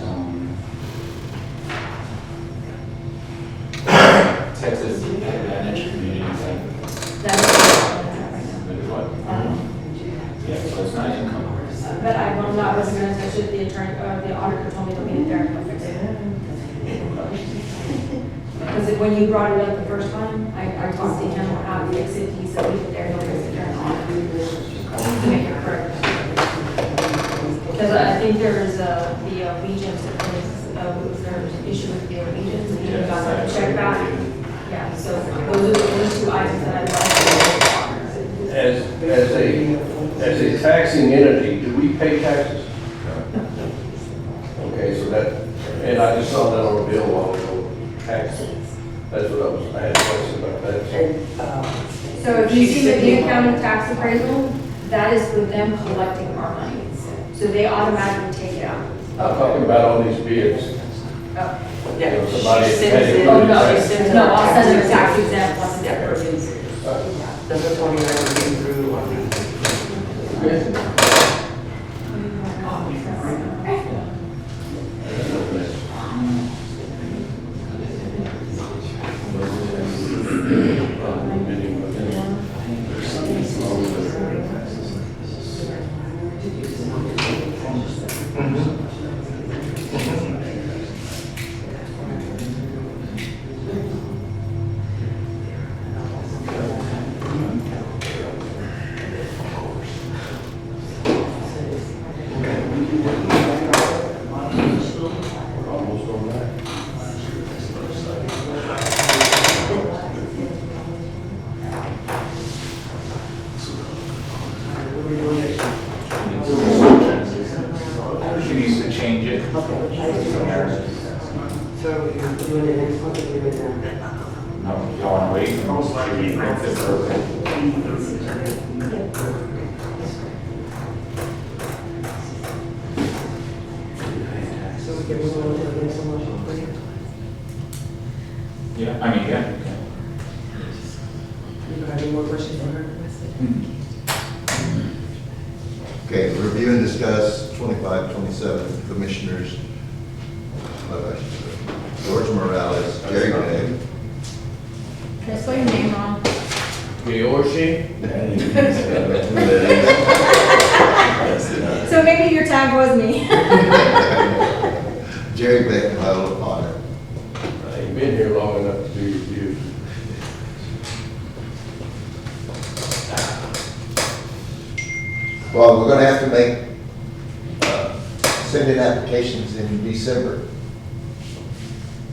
F: Texas Advantage Community Center? What? Yeah, so it's not income.
H: But I will not recommend, I should, the attorney, the auditor told me to leave it there and fix it. Because when you brought it up the first time, I talked to him on how to fix it, he said leave it there, he'll fix it there and on. To make it correct. Because I think there is the Regions, there's an issue with the Regions, and he got that check back. Yeah, so those are the two items that I'd like to.
E: As a taxing entity, do we pay taxes? Okay, so that, and I just saw that on a bill while ago, taxes. That's what I had a question about that.
H: So if you see the Butte County tax appraisal, that is for them collecting our money. So they automatically take it out.
E: I'm talking about all these bids.
H: Oh.
E: You know, somebody
J: She
E: had
J: sends
E: to
J: it.
E: put
H: Oh,
E: it
H: no,
E: back.
H: no, I'll send them a tax exempt, I'll send
J: Yeah,
H: it.
J: Does the 29 getting through on the?
E: Almost on that.
C: She needs to change it.
J: So you're doing it next month, or you're doing it now?
C: No, y'all want to wait?
J: So we can move on to the next motion, please?
C: Yeah, I mean, yeah, you can.
J: You have any more questions for her?
K: Okay, review and discuss 25, 27 commissioners. George Morales, Jerry Gregg.
H: Did I spell your name wrong?
E: Georgie?
H: So maybe your tag was me.
K: Jerry Beck and Viola Potter.
E: I ain't been here long enough to do reviews.
K: Well, we're gonna have to make, send in applications in December.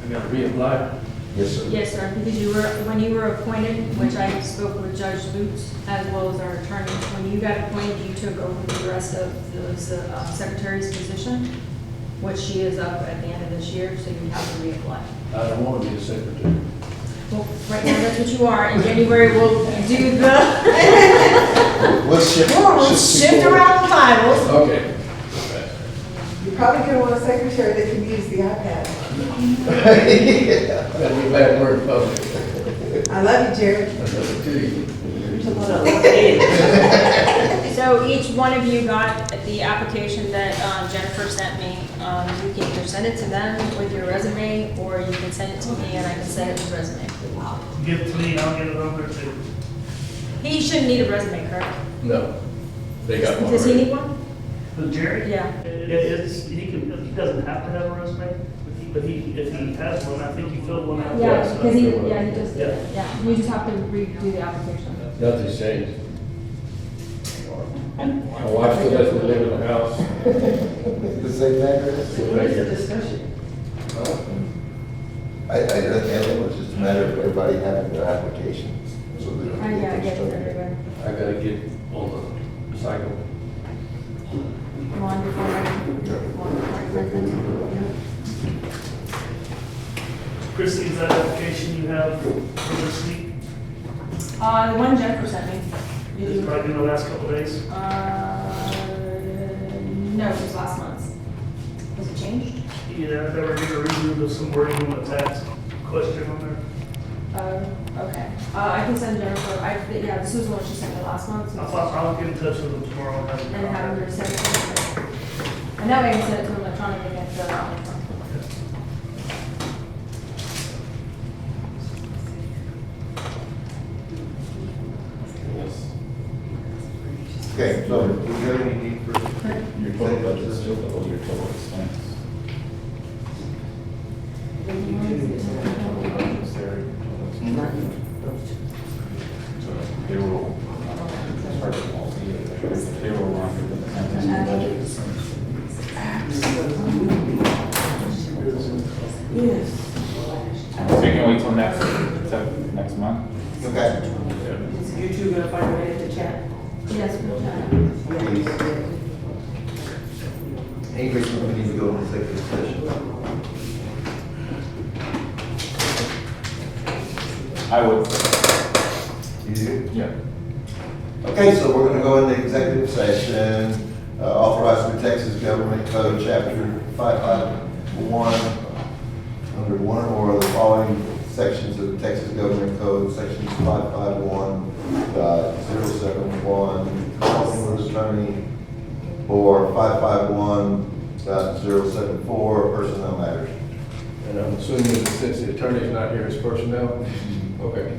E: I gotta reapply.
K: Yes, sir.
H: Yes, sir, because you were, when you were appointed, which I spoke with Judge Lutz as well as our attorney, when you got appointed, you took over the rest of the secretary's position, which she is up at the end of this year, so you have to reapply.
E: I don't want to be a secretary.
H: Well, right now, that's what you are. In January, we'll do the,
K: We'll shift.
H: we'll shift around the titles.
E: Okay.
H: You
M: probably gonna want a secretary that can use the iPad.
E: Gotta be glad we're in public.
M: I love you, Jared.
E: I love it too.
H: So each one of you got the application that Jennifer sent me. You can either send it to them with your resume, or you can send it to me and I can send it his resume.
G: Give it to me, I'll get it over to.
H: He shouldn't need a resume, correct?
E: No, they got one.
H: Does he
E: already.
H: need one?
G: Who, Jerry?
H: Yeah.
G: He doesn't have to have a resume, but if he has one, I think you filled one out.
H: Yeah,
G: so-
H: because he just did it. Yeah, you just have to redo the application.
E: Nothing's changed. My wife still lets me live in the house.
K: The same address?
J: Where's the discussion?
K: I think it was just a matter of everybody having their applications. So that
H: Yeah, I get it everywhere.
E: I gotta get on the cycle.
H: Come on, before I present.
G: Christie, is that application you have for this week?
H: The one Jennifer sent me.
G: It's probably in the last couple of days.
H: No, it was last month. Was it changed?
G: Yeah, they were gonna review some wording on the tax question on there.
H: Okay. I can send Jennifer, yeah, this was the one she sent me last month. So
G: I'll get in touch with them tomorrow and have
H: and
G: them.
H: have her send it to me. And that way I can send it to them electronically and fill it out.
K: Okay, so do you have any need for?
F: Your total budget is still below your total expense. Payroll, as far as all the payroll run for the 10% budget.
M: Yes.
F: So you can wait till next month?
K: Okay.
J: Is you two gonna find a way to chat?
H: Yes, we'll chat.
K: Please. Any reason we need to go into executive session?
F: I would.
K: You do?
F: Yeah.
K: Okay, so we're gonna go into executive session, authorized through Texas Government Code, Chapter 551, under one or more of the following sections of the Texas Government Code, Sections 551.071, calling with attorney, or 551.074, personnel matters.
E: And I'm assuming that since the attorney's not here, it's personnel? Okay.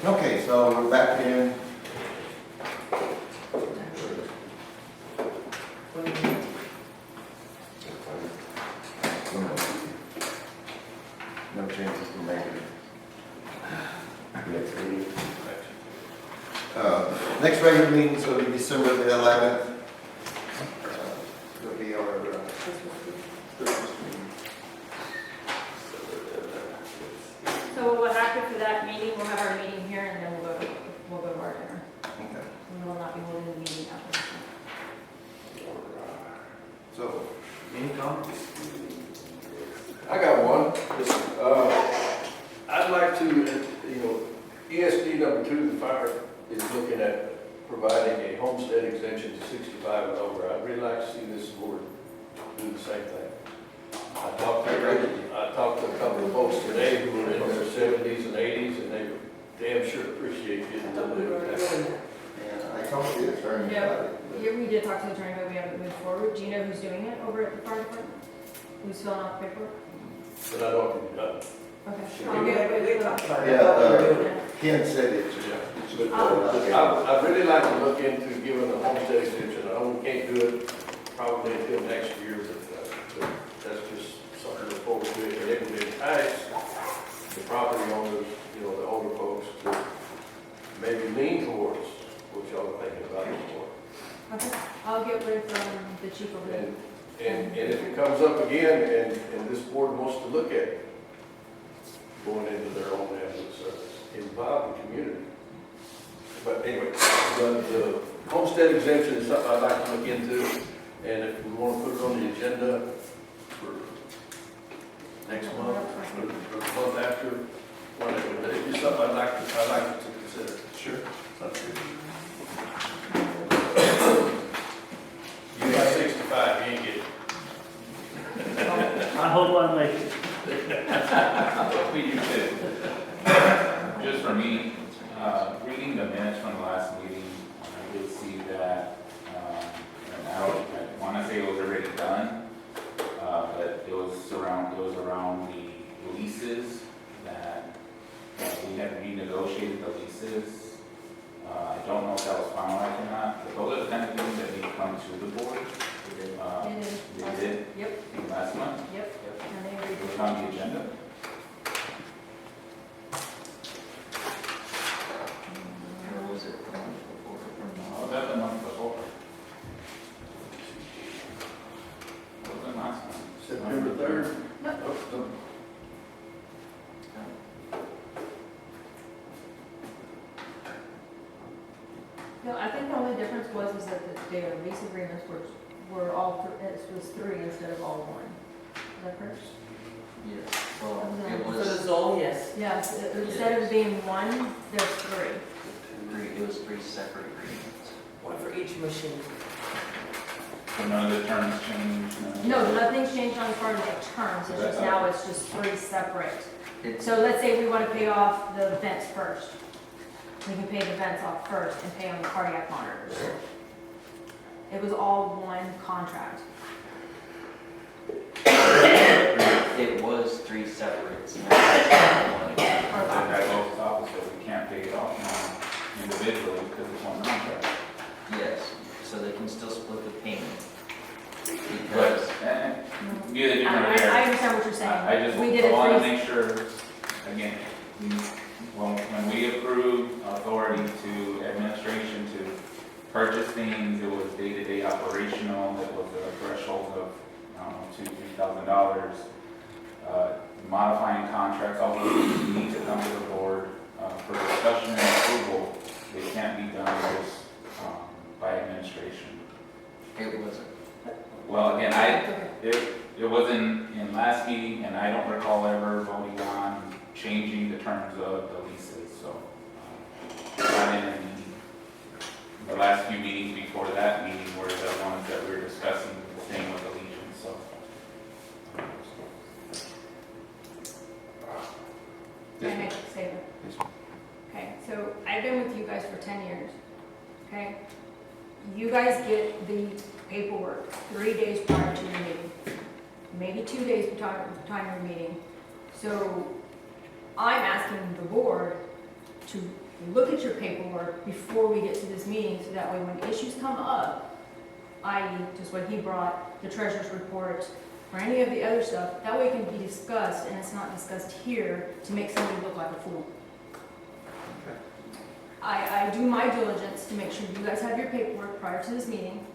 K: Okay, so we're back in. No changes to make it. Next regular meeting, so it'll be December the 11th. It'll be our Christmas meeting.
H: So what happened for that meeting, we'll have our meeting here and then we'll go to our dinner.
K: Okay.
H: We will not be holding the meeting after.
K: So, any comments?
E: I got one. I'd like to, ESD number 2, the fire is looking at providing a homestead exemption to 65 and over. I'd really like to see this board do the same thing. I talked to a couple of folks today who were in their 70s and 80s, and they damn sure appreciate getting a little bit of that.
K: And I talked to the attorney about it.
H: Yeah, we did talk to the attorney, but we haven't moved forward. Do you know who's doing it over at the fire department? Who's filling out the paperwork?
E: But I don't,
H: Okay.
K: Ken said it.
E: I'd really like to look into giving a homestead exemption. I know we can't do it probably until next year, but that's just something that folks do. And it would entice the property owners, the older folks, to maybe lean towards what y'all are thinking about it for.
H: Okay, I'll get with the chief over there.
E: And if it comes up again and this board wants to look at going into their own ambulance service, involve the community. But anyway, the homestead exemption is something I'd like to look into, and if we want to put it on the agenda for next month, or the month after, whatever, but it's something I'd like to consider.
K: Sure.
E: Sounds good. You got 65, you ain't getting it.
G: I hope I make it.
C: We do too. Just for me, reading the minutes from the last meeting, I did see that, I want to say it was already done, but it was around the leases that we had renegotiated the leases. I don't know if that was finalized or not, but those are the kind of things that need to come to the board. They did?
H: Yep,
C: Last month?
H: yep. And they agreed
C: It was
H: to
C: on the agenda.
N: Or was it the month before?
C: Oh, that's the month before. What was the last one?
E: September 3rd.
C: Oh,
H: No, I think the only difference was that the lease agreements were all, it was 3 instead of all 1. Is that correct?
N: Yeah, well,
H: No.
N: it
J: For the
N: was,
J: Zoll, yes.
H: Yes, instead of being 1, there's 3.
N: it was 3 separate agreements.
J: One for each machine.
C: So none of the terms changed?
H: No, nothing's changed on as far as the terms, it's just now it's just 3 separate.
N: It's,
H: So let's say we want to pay off the vents first. We can pay the vents off first and pay on the cardiac monitors. It was all 1 contract.
N: it was 3 separate. So now it's one.
C: That goes opposite, we can't pay it off now individually because it's one contract.
N: Yes, so they can still split the payment.
C: But,
N: Because,
C: be the different
H: I
C: there.
H: understand what you're saying.
C: I just
H: We did it
C: want to
H: 3
C: make sure, again, when we approve authority to administration to purchase things, it was day-to-day operational, it was a threshold of, I don't know, $2,000-$3,000. Modifying contracts, all those things need to come to the board for discussion and approval. They can't be done just by administration.
N: it wasn't.
C: Well, again, it was in last meeting, and I don't recall ever voting on changing the terms of the leases, so. Not in any meeting. The last few meetings before that meeting were the ones that we were discussing, the same with the Legion, so.
H: Can I make a statement? Okay, so I've been with you guys for 10 years, okay? You guys get the paperwork 3 days prior to your meeting, maybe 2 days before your meeting. So I'm asking the board to look at your paperwork before we get to this meeting, so that way when issues come up, i.e. just what he brought, the treasurer's report, or any of the other stuff, that way it can be discussed, and it's not discussed here to make somebody look like a fool. I do my diligence to make sure you guys have your paperwork prior to this meeting.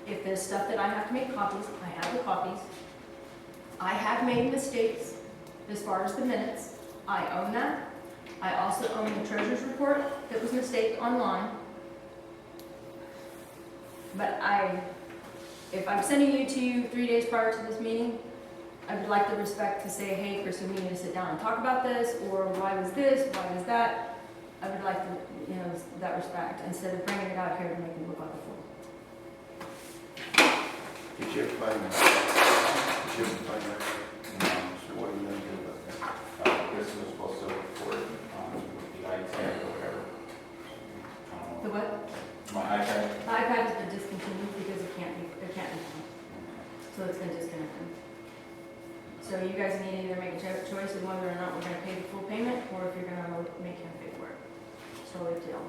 H: If there's stuff that I have to make copies, I have the copies. I have made mistakes as far as the minutes. I own that. I also own the treasurer's report that was mistaked online. But if I'm sending you to you 3 days prior to this meeting, I would like the respect to say, hey, Chris, we need to sit down and talk about this, or why was this, why was that? I would like to, that respect, instead of bringing it out here to make me look like a fool.
K: Did you ever find that? So what are you gonna do about that?
C: Chris was supposed to report with the iPad or whatever. I don't
H: The
C: know.
H: what?
C: My iPad.
H: The iPad has been discontinued because it can't be done. So it's been disconnected. So you guys need to either make a choice of whether or not we're gonna pay the full payment, or if you're gonna make him pay for it. It's totally up to y'all.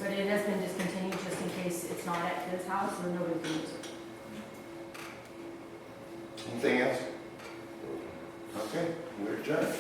H: But it has been discontinued just in case it's not at his house or nobody can use it.
K: Anything else? Okay, we're adjourned.